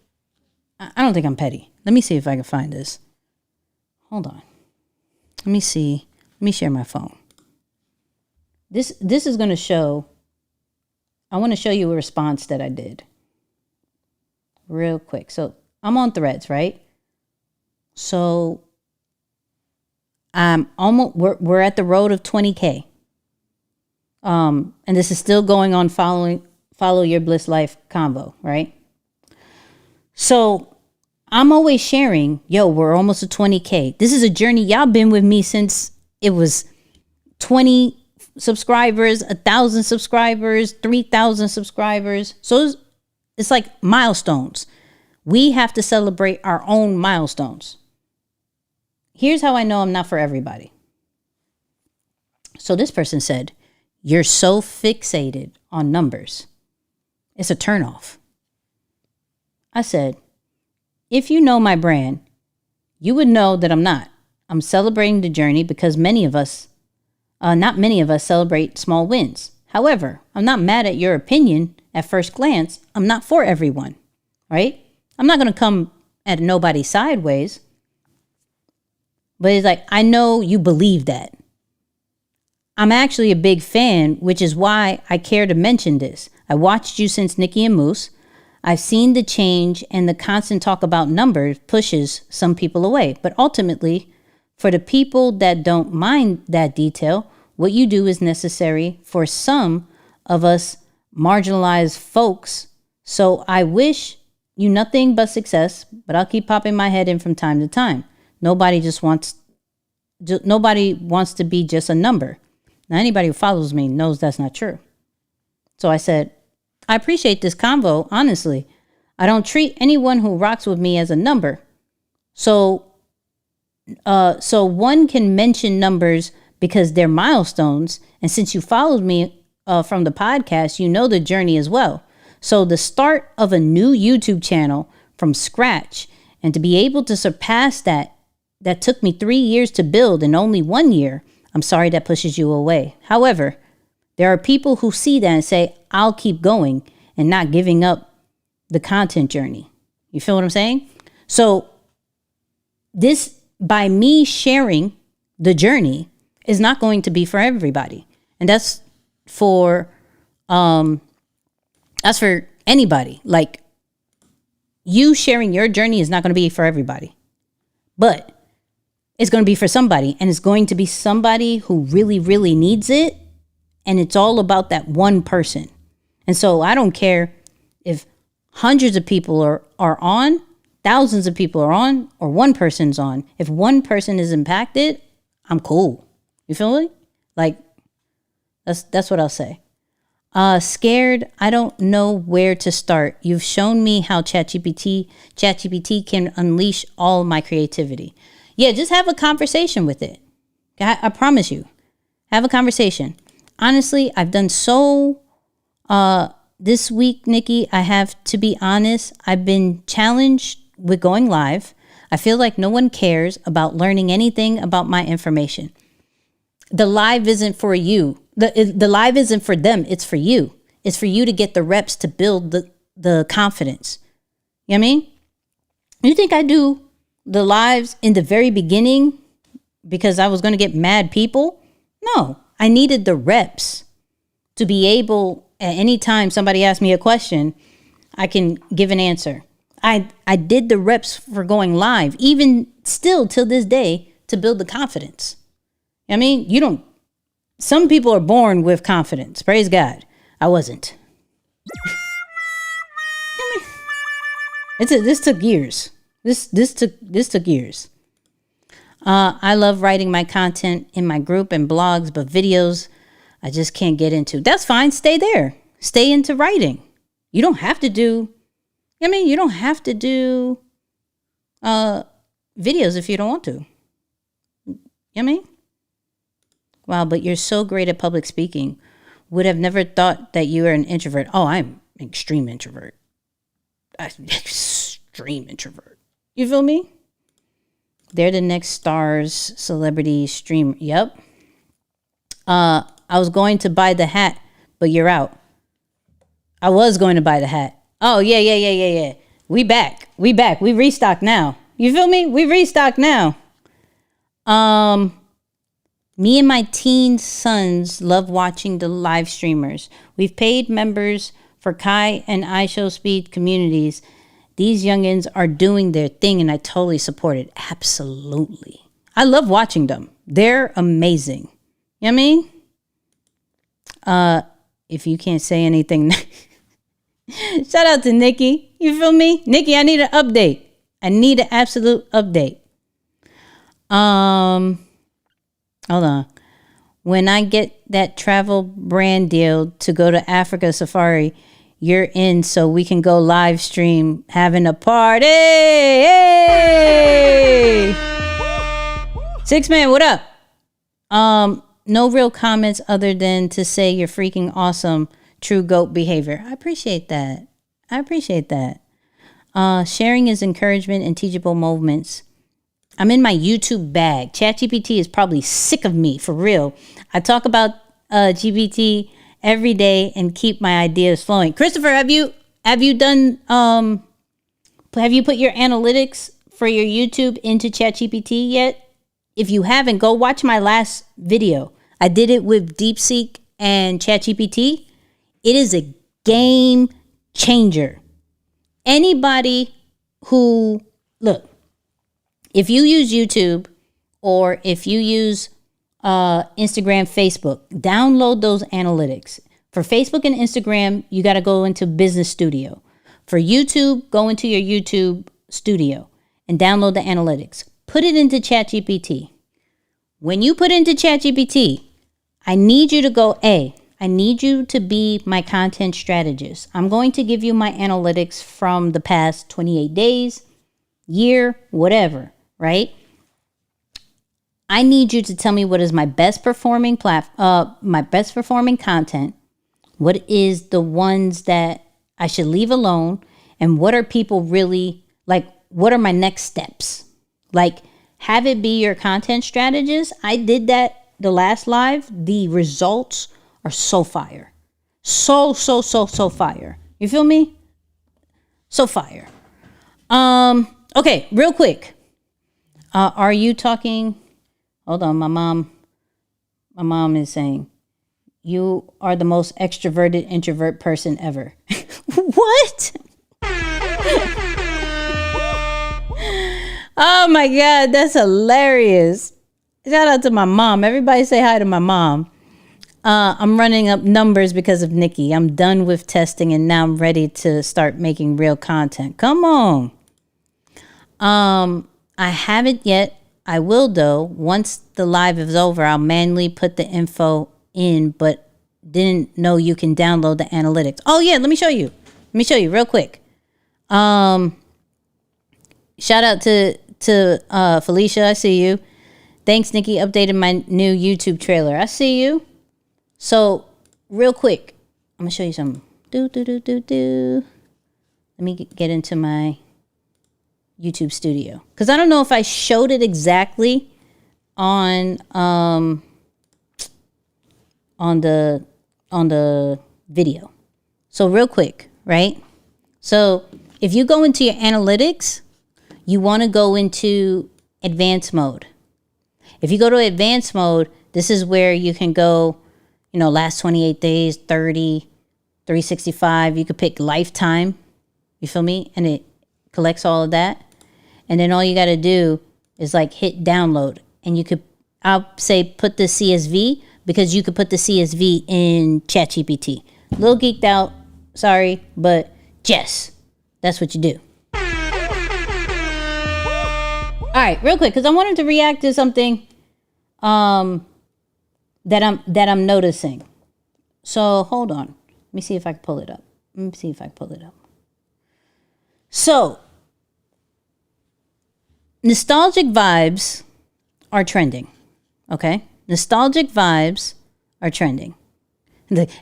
I don't think I'm petty. Let me see if I can find this. Hold on. Let me see. Let me share my phone. This is going to show, I want to show you a response that I did real quick. So I'm on Threads, right? So I'm almost, we're at the road of 20K. And this is still going on Follow Your Bliss Life convo, right? So I'm always sharing, yo, we're almost at 20K. This is a journey. Y'all been with me since it was 20 subscribers, 1,000 subscribers, 3,000 subscribers. So it's like milestones. We have to celebrate our own milestones. Here's how I know I'm not for everybody. So this person said, you're so fixated on numbers. It's a turnoff. I said, if you know my brand, you would know that I'm not. I'm celebrating the journey because not many of us celebrate small wins. However, I'm not mad at your opinion at first glance. I'm not for everyone, right? I'm not going to come at nobody sideways. But it's like, I know you believe that. I'm actually a big fan, which is why I care to mention this. I watched you since Nicky and Moose. I've seen the change, and the constant talk about numbers pushes some people away. But ultimately, for the people that don't mind that detail, what you do is necessary for some of us marginalized folks. So I wish you nothing but success, but I'll keep popping my head in from time to time. Nobody wants to be just a number. Now, anybody who follows me knows that's not true. So I said, I appreciate this convo, honestly. I don't treat anyone who rocks with me as a number. So one can mention numbers because they're milestones. And since you followed me from the podcast, you know the journey as well. So the start of a new YouTube channel from scratch, and to be able to surpass that took me 3 years to build in only 1 year. I'm sorry that pushes you away. However, there are people who see that and say, I'll keep going and not giving up the content journey. You feel what I'm saying? So this, by me sharing the journey, is not going to be for everybody. And that's for anybody. Like, you sharing your journey is not going to be for everybody. But it's going to be for somebody, and it's going to be somebody who really, really needs it. And it's all about that one person. And so I don't care if hundreds of people are on, thousands of people are on, or one person's on. If one person is impacted, I'm cool. You feel me? Like, that's what I'll say. Scared, I don't know where to start. You've shown me how ChatGPT can unleash all my creativity. Yeah, just have a conversation with it. I promise you. Have a conversation. Honestly, I've done so this week, Nicky. I have to be honest. I've been challenged with going live. I feel like no one cares about learning anything about my information. The live isn't for you. The live isn't for them. It's for you. It's for you to get the reps to build the confidence. You know what I mean? You think I do the lives in the very beginning because I was going to get mad people? No, I needed the reps to be able, at any time somebody asked me a question, I can give an answer. I did the reps for going live, even still till this day, to build the confidence. I mean, some people are born with confidence. Praise God. I wasn't. This took years. This took years. I love writing my content in my group and blogs, but videos I just can't get into. That's fine. Stay there. Stay into writing. You don't have to do videos if you don't want to. You know what I mean? Wow, but you're so great at public speaking. Would have never thought that you were an introvert. Oh, I'm an extreme introvert. Extreme introvert. You feel me? They're the next stars, celebrity streamer. Yep. I was going to buy the hat, but you're out. I was going to buy the hat. Oh, yeah. We back. We restocked now. You feel me? We restocked now. Me and my teen sons love watching the live streamers. We've paid members for Kai and iShow Speed communities. These youngins are doing their thing and I totally support it. Absolutely. I love watching them. They're amazing. You know what I mean? If you can't say anything, shout out to Nicky. You feel me? Nicky, I need an update. I need an absolute update. Hold on. When I get that travel brand deal to go to Africa Safari, you're in so we can go live stream having a party. Hey! Six Man, what up? No real comments other than to say you're freaking awesome. True GOAT behavior. I appreciate that. Sharing is encouragement and teachable moments. I'm in my YouTube bag. ChatGPT is probably sick of me, for real. I talk about GPT every day and keep my ideas flowing. Christopher, have you done have you put your analytics for your YouTube into ChatGPT yet? If you haven't, go watch my last video. I did it with DeepSeek and ChatGPT. It is a game changer. Anybody who, look, if you use YouTube or if you use Instagram, Facebook, download those analytics. For Facebook and Instagram, you got to go into Business Studio. For YouTube, go into your YouTube Studio and download the analytics. Put it into ChatGPT. When you put into ChatGPT, I need you to go, I need you to be my content strategist. I'm going to give you my analytics from the past 28 days, year, whatever, right? I need you to tell me what is my best performing content, what is the ones that I should leave alone, and what are people really, like, what are my next steps? Like, have it be your content strategist. I did that the last live. The results are so fire. So fire. You feel me? So fire. Okay, real quick. Are you talking? Hold on, my mom is saying, you are the most extroverted introvert person ever. What? Oh my God, that's hilarious. Shout out to my mom. Everybody say hi to my mom. I'm running up numbers because of Nicky. I'm done with testing and now I'm ready to start making real content. Come on. I haven't yet. I will though. Once the live is over, I'll manually put the info in, but didn't know you can download the analytics. Oh yeah, let me show you real quick. Shout out to Felicia. I see you. Thanks, Nicky. Updated my new YouTube trailer. I see you. So real quick, I'm gonna show you something. Let me get into my YouTube studio, because I don't know if I showed it exactly on the video. So real quick, right? So if you go into your analytics, you want to go into advanced mode. If you go to advanced mode, this is where you can go, last 28 days, 30, 365. You could pick lifetime. You feel me? And it collects all of that. And then all you got to do is hit download. And I'll say put the CSV, because you could put the CSV in ChatGPT. A little geeked out, sorry, but yes, that's what you do. All right, real quick, because I wanted to react to something that I'm noticing. So hold on. Let me see if I can pull it up. So nostalgic vibes are trending. Okay? Nostalgic vibes are trending.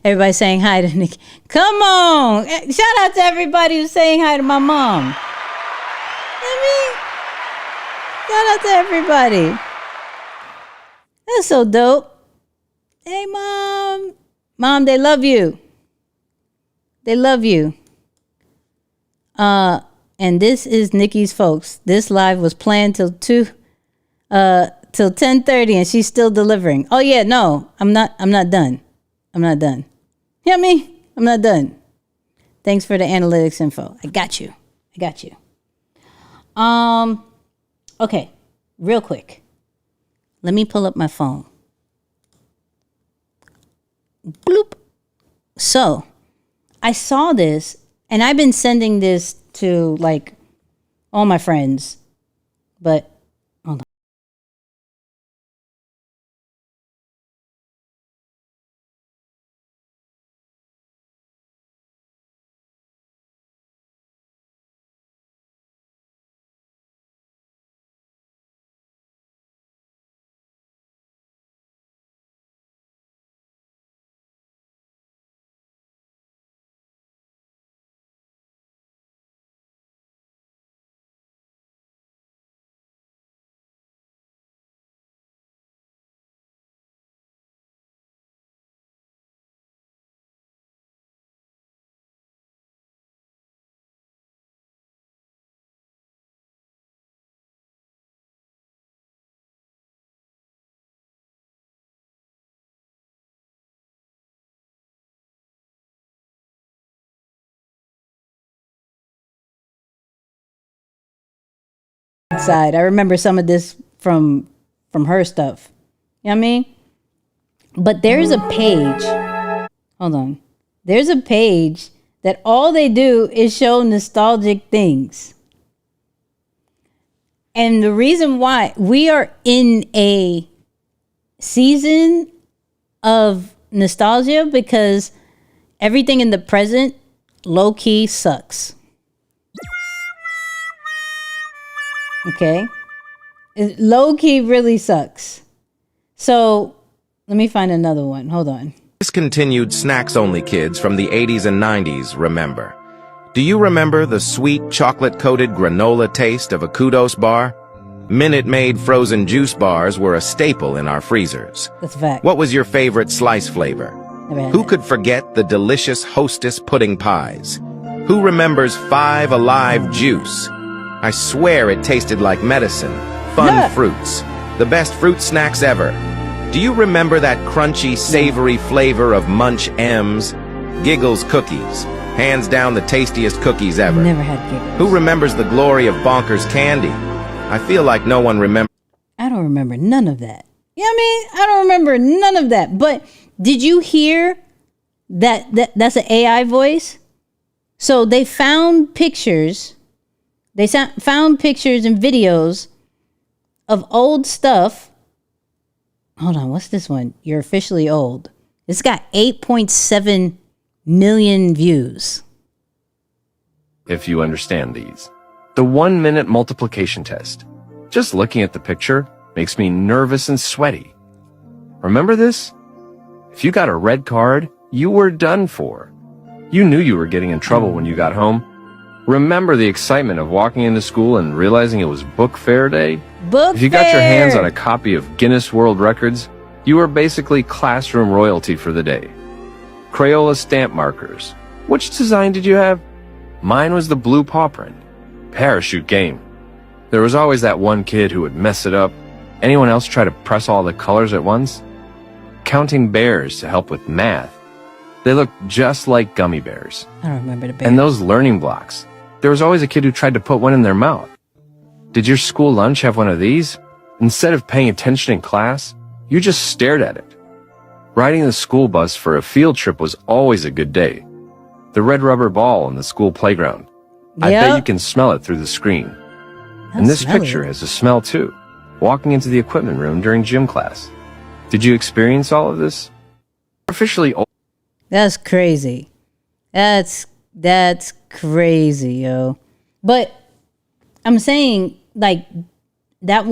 Everybody saying hi to Nicky. Come on! Shout out to everybody who's saying hi to my mom. out to everybody. That's so dope. Hey, Mom. Mom, they love you. They love you. And this is Nikki's folks. This live was planned till 10:30 and she's still delivering. Oh yeah, no, I'm not done. I'm not done. You know what I mean? I'm not done. Thanks for the analytics info. I got you. Okay, real quick. Let me pull up my phone. Bloop. So, I saw this and I've been sending this to like all my friends, but hold on. Side. I remember some of this from her stuff. You know what I mean? But there's a page. Hold on. There's a page that all they do is show nostalgic things. And the reason why we are in a season of nostalgia because everything in the present low key sucks. Okay? It low key really sucks. So let me find another one. Hold on. Discontinued snacks-only kids from the 80s and 90s remember. Do you remember the sweet chocolate-coated granola taste of a Kudos bar? Minute Maid frozen juice bars were a staple in our freezers. That's a fact. What was your favorite slice flavor? Who could forget the delicious Hostess pudding pies? Who remembers Five Alive juice? I swear it tasted like medicine. Fun fruits. The best fruit snacks ever. Do you remember that crunchy, savory flavor of Munch M's? Giggles cookies. Hands down the tastiest cookies ever. Never had Giggles. Who remembers the glory of Bonkers candy? I feel like no one remembers. I don't remember none of that. You know what I mean? I don't remember none of that. But did you hear that's an AI voice? So they found pictures. They found pictures and videos of old stuff. Hold on, what's this one? You're officially old. It's got 8.7 million views. If you understand these. The 1-minute multiplication test. Just looking at the picture makes me nervous and sweaty. Remember this? If you got a red card, you were done for. You knew you were getting in trouble when you got home. Remember the excitement of walking into school and realizing it was book fair day? Book If you got your hands on a copy of Guinness World Records, you were basically classroom royalty for the day. Crayola stamp markers. Which design did you have? Mine was the blue paw print. Parachute game. There was always that one kid who would mess it up. Anyone else try to press all the colors at once? Counting bears to help with math. They looked just like gummy bears. I don't remember the bear. And those learning blocks. There was always a kid who tried to put one in their mouth. Did your school lunch have one of these? Instead of paying attention in class, you just stared at it. Riding the school bus for a field trip was always a good day. The red rubber ball in the school playground. I bet you can smell it through the screen. And this picture has a smell too. Walking into the equipment room during gym class. Did you experience all of this? Officially old. That's crazy. That's crazy, yo. But I'm saying, like, that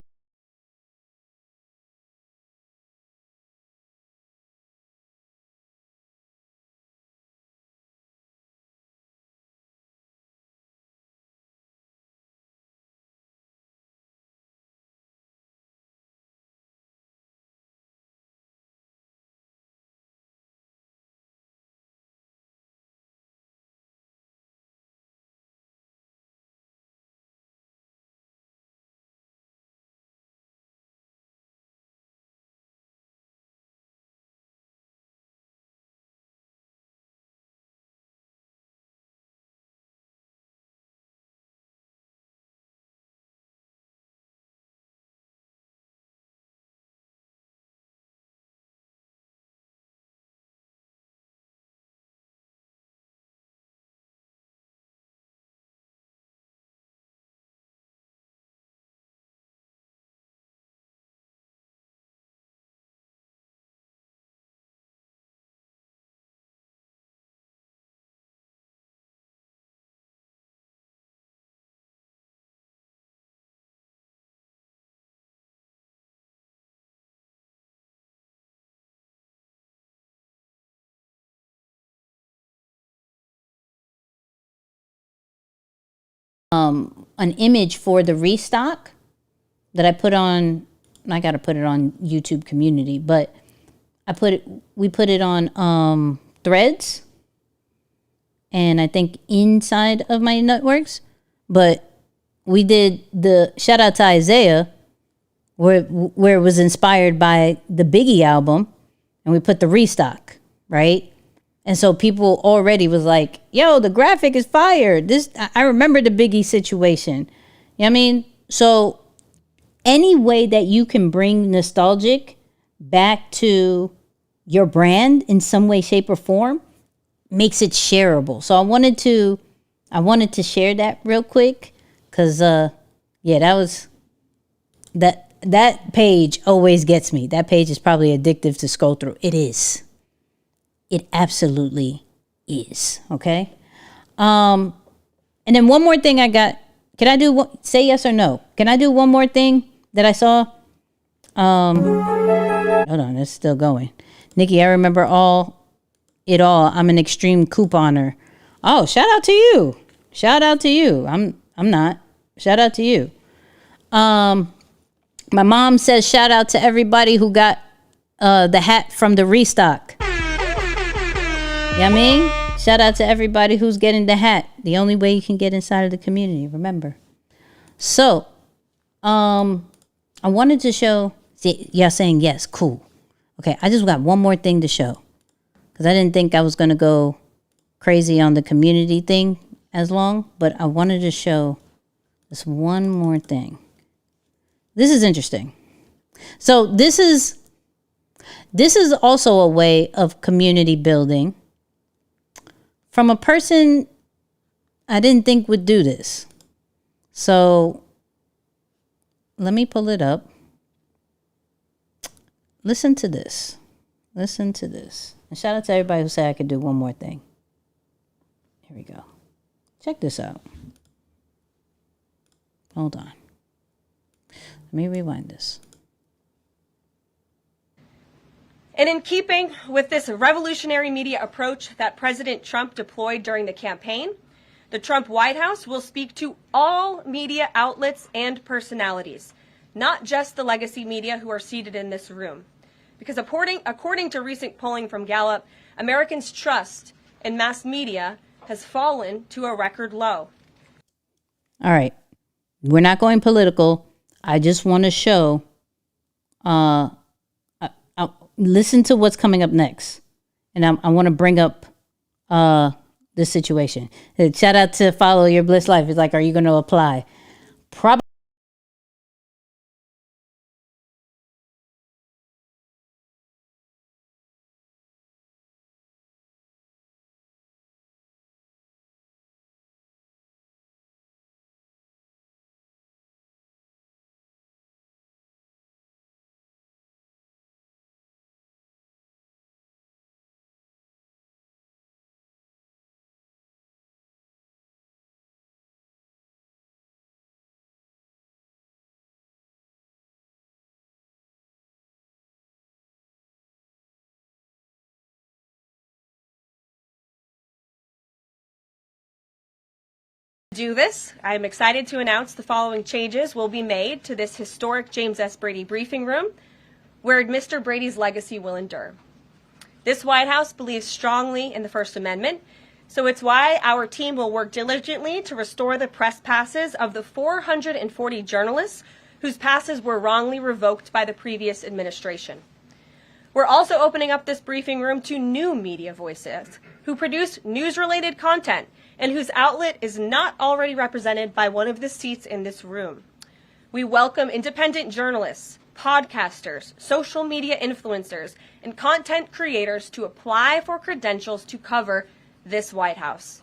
an image for the restock that I put on. I got to put it on YouTube community, but we put it on Threads, and I think inside of my networks. But we did the shout out to Isaiah, where it was inspired by the Biggie album, and we put the restock, right? And so people already was like, yo, the graphic is fire. I remember the Biggie situation. You know what I mean? So any way that you can bring nostalgic back to your brand in some way, shape, or form makes it shareable. So I wanted to share that real quick because that was that page always gets me. That page is probably addictive to scroll through. It is. It absolutely is. Okay. And then one more thing I got. Can I do say yes or no? Can I do one more thing that I saw? Hold on, it's still going. Nicky, I remember it all. I'm an extreme couponer. Oh, shout out to you. Shout out to you. I'm not. Shout out to you. My mom says shout out to everybody who got the hat from the restock. You know what I mean? Shout out to everybody who's getting the hat. The only way you can get inside of the community, remember. So, I wanted to show, y'all saying yes, cool. Okay, I just got one more thing to show. Because I didn't think I was going to go crazy on the community thing as long. But I wanted to show this one more thing. This is interesting. So this is also a way of community building from a person I didn't think would do this. So let me pull it up. Listen to this. Listen to this. And shout out to everybody who said I could do one more thing. Here we go. Check this out. Hold on. Let me rewind this. And in keeping with this revolutionary media approach that President Trump deployed during the campaign, the Trump White House will speak to all media outlets and personalities, not just the legacy media who are seated in this room. Because according to recent polling from Gallup, Americans' trust in mass media has fallen to a record low. All right. We're not going political. I just want to show, listen to what's coming up next. And I want to bring up this situation. Shout out to Follow Your Bliss Life. It's like, are you going to apply? Probably. To do this, I am excited to announce the following changes will be made to this historic James S. Brady briefing room, where Mr. Brady's legacy will endure. This White House believes strongly in the First Amendment, so it's why our team will work diligently to restore the press passes of the 440 journalists whose passes were wrongly revoked by the previous administration. We're also opening up this briefing room to new media voices who produce news-related content and whose outlet is not already represented by one of the seats in this room. We welcome independent journalists, podcasters, social media influencers, and content creators to apply for credentials to cover this White House.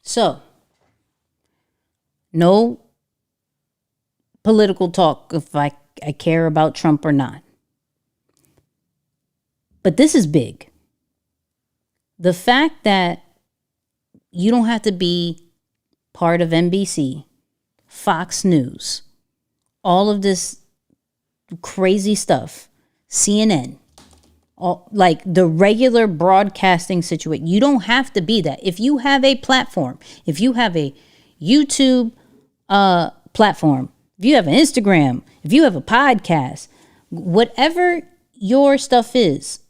So, no political talk if I care about Trump or not. But this is big. The fact that you don't have to be part of NBC, Fox News, all of this crazy stuff, CNN, like the regular broadcasting situation. You don't have to be that. If you have a platform, if you have a YouTube platform, if you have an Instagram, if you have a podcast, whatever your stuff is,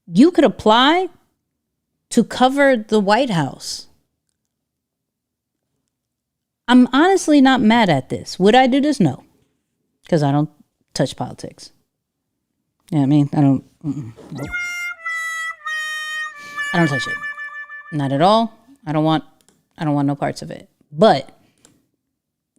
you could apply to cover the White House. I'm honestly not mad at this. Would I do this? No, because I don't touch politics. You know what I mean? Nope. I don't touch it. Not at all. I don't want no parts of it. But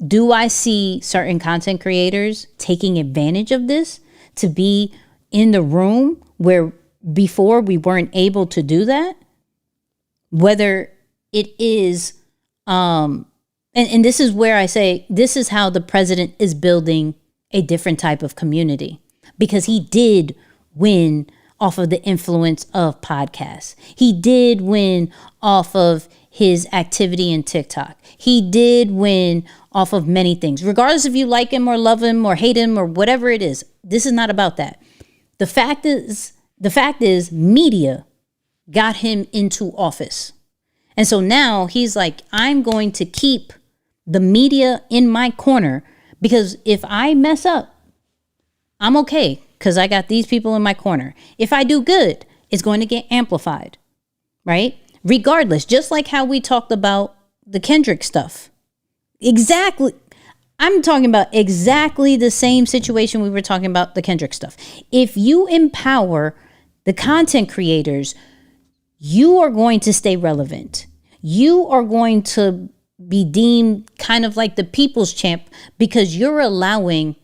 do I see certain content creators taking advantage of this to be in the room where before we weren't able to do that? Whether it is, and this is where I say, this is how the president is building a different type of community, because he did win off of the influence of podcasts. He did win off of his activity in TikTok. He did win off of many things, regardless if you like him or love him or hate him or whatever it is. This is not about that. The fact is media got him into office. And so now he's like, I'm going to keep the media in my corner, because if I mess up, I'm okay, because I got these people in my corner. If I do good, it's going to get amplified, right? Regardless, just like how we talked about the Kendrick stuff. Exactly. I'm talking about exactly the same situation we were talking about the Kendrick stuff. If you empower the content creators, you are going to stay relevant. You are going to be deemed kind of like the people's champ, because you're allowing,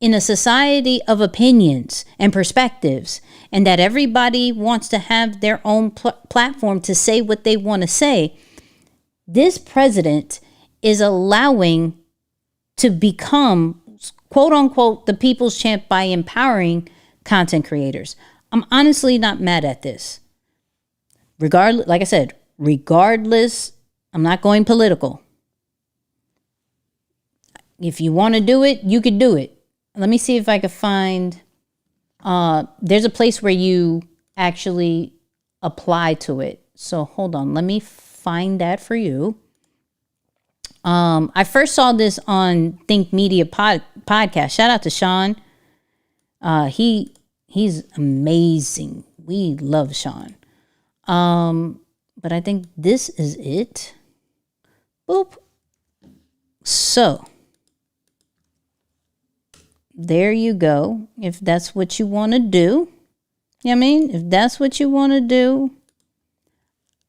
in a society of opinions and perspectives, and that everybody wants to have their own platform to say what they want to say, this president is allowing to become, quote unquote, the people's champ by empowering content creators. I'm honestly not mad at this. Regardless, like I said, I'm not going political. If you want to do it, you could do it. Let me see if I could find, there's a place where you actually apply to it. So hold on, let me find that for you. I first saw this on Think Media podcast. Shout out to Sean. He's amazing. We love Sean. But I think this is it. Boop. So there you go. If that's what you want to do. You know what I mean? If that's what you want to do.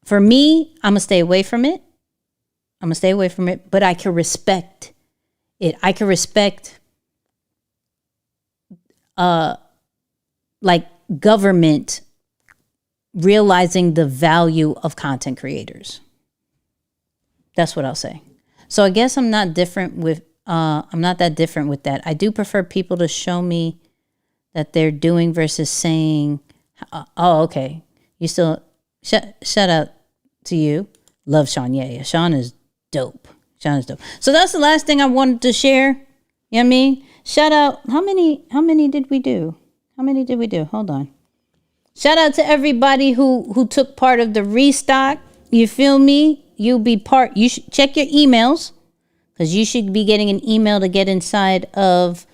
For me, I'm going to stay away from it. But I can respect it. I can respect like government realizing the value of content creators. That's what I'll say. So I guess I'm not that different with that. I do prefer people to show me that they're doing versus saying, oh, okay. You still, shout out to you. Love Sean. Yeah. Sean is dope. So that's the last thing I wanted to share. You know what I mean? Shout out. How many did we do? Hold on. Shout out to everybody who took part of the restock. You feel me? You'll be part. You should check your emails, because you should be getting an email to get inside of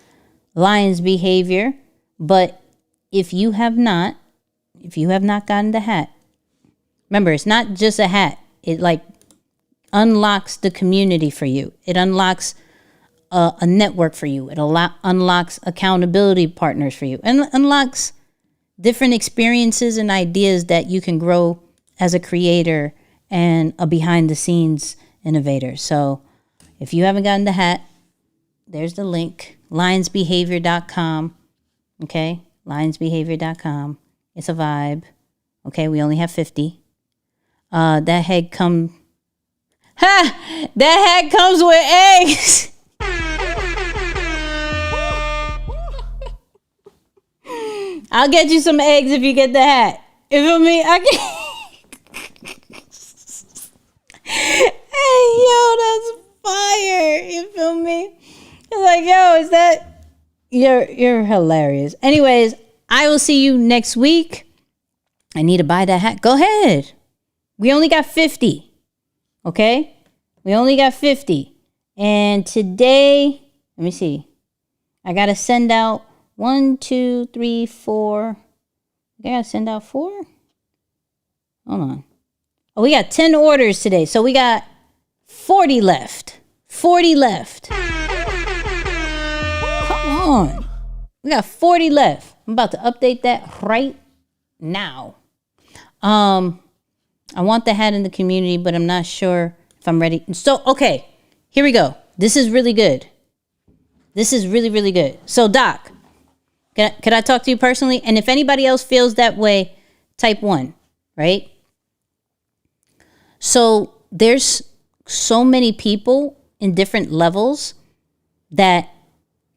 Lion's Behavior. But if you have not gotten the hat, remember, it's not just a hat. It like unlocks the community for you. It unlocks a network for you. It unlocks accountability partners for you, and unlocks different experiences and ideas that you can grow as a creator and a behind the scenes innovator. So if you haven't gotten the hat, there's the link, lionsbehavior.com. Okay. Lionsbehavior.com. It's a vibe. Okay. We only have 50. That head comes with eggs. I'll get you some eggs if you get the hat. You feel me? Hey, yo, that's fire. You feel me? It's like, yo, is that... You're hilarious. Anyways, I will see you next week. I need to buy that hat. Go ahead. We only got 50. Okay? We only got 50. And today, let me see. I got to send out 1, 2, 3, 4. I got to send out 4? Hold on. Oh, we got 10 orders today. So we got 40 left. 40 left. Come on. We got 40 left. I'm about to update that right now. I want the hat in the community, but I'm not sure if I'm ready. So, okay, here we go. This is really good. This is really, really good. So, Doc, could I talk to you personally? And if anybody else feels that way, type 1, right? So, there's so many people in different levels that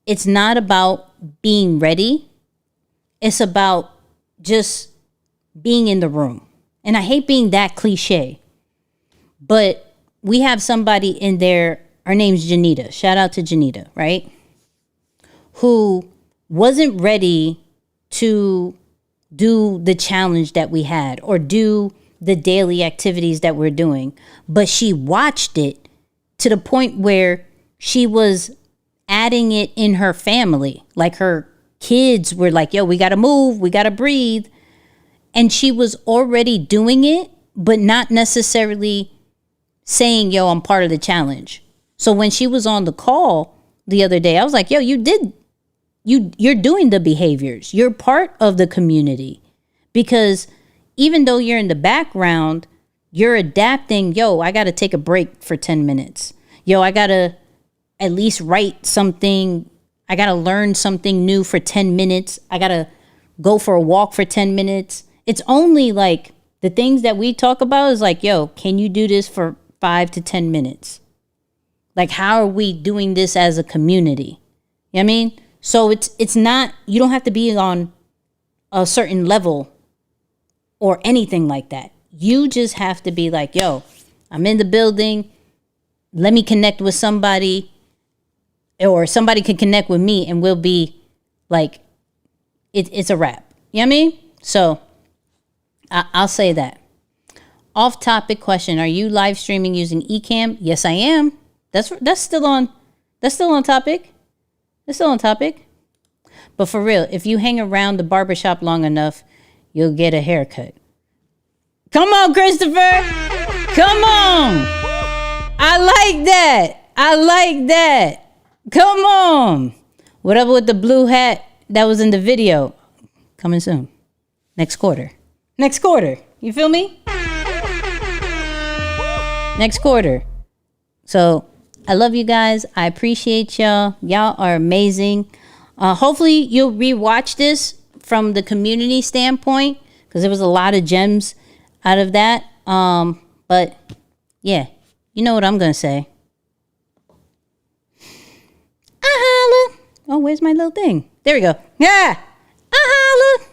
it's not about being ready. It's about just being in the room. And I hate being that cliche, but we have somebody in there. Her name's Janita. Shout out to Janita, right? Who wasn't ready to do the challenge that we had or do the daily activities that we're doing. But she watched it to the point where she was adding it in her family. Like her kids were like, yo, we got to move. We got to breathe. And she was already doing it, but not necessarily saying, yo, I'm part of the challenge. So when she was on the call the other day, I was like, yo, you're doing the behaviors. You're part of the community. Because even though you're in the background, you're adapting. Yo, I got to take a break for 10 minutes. Yo, I got to at least write something. I got to learn something new for 10 minutes. I got to go for a walk for 10 minutes. It's only like the things that we talk about is like, yo, can you do this for 5 to 10 minutes? Like, how are we doing this as a community? You know what I mean? So it's not, you don't have to be on a certain level or anything like that. You just have to be like, yo, I'm in the building. Let me connect with somebody, or somebody can connect with me, and we'll be like, it's a wrap. You know what I mean? So I'll say that. Off topic question. Are you live streaming using Ecamm? Yes, I am. That's still on topic. It's still on topic. But for real, if you hang around the barbershop long enough, you'll get a haircut. Come on, Christopher. Come on. I like that. I like that. Come on. Whatever with the blue hat that was in the video. Coming soon. Next quarter. Next quarter. You feel me? Next quarter. So I love you guys. I appreciate y'all. Y'all are amazing. Hopefully you'll rewatch this from the community standpoint, because there was a lot of gems out of that. But yeah, you know what I'm going to say. I holla. Oh, where's my little thing? There we go. Yeah. I holla.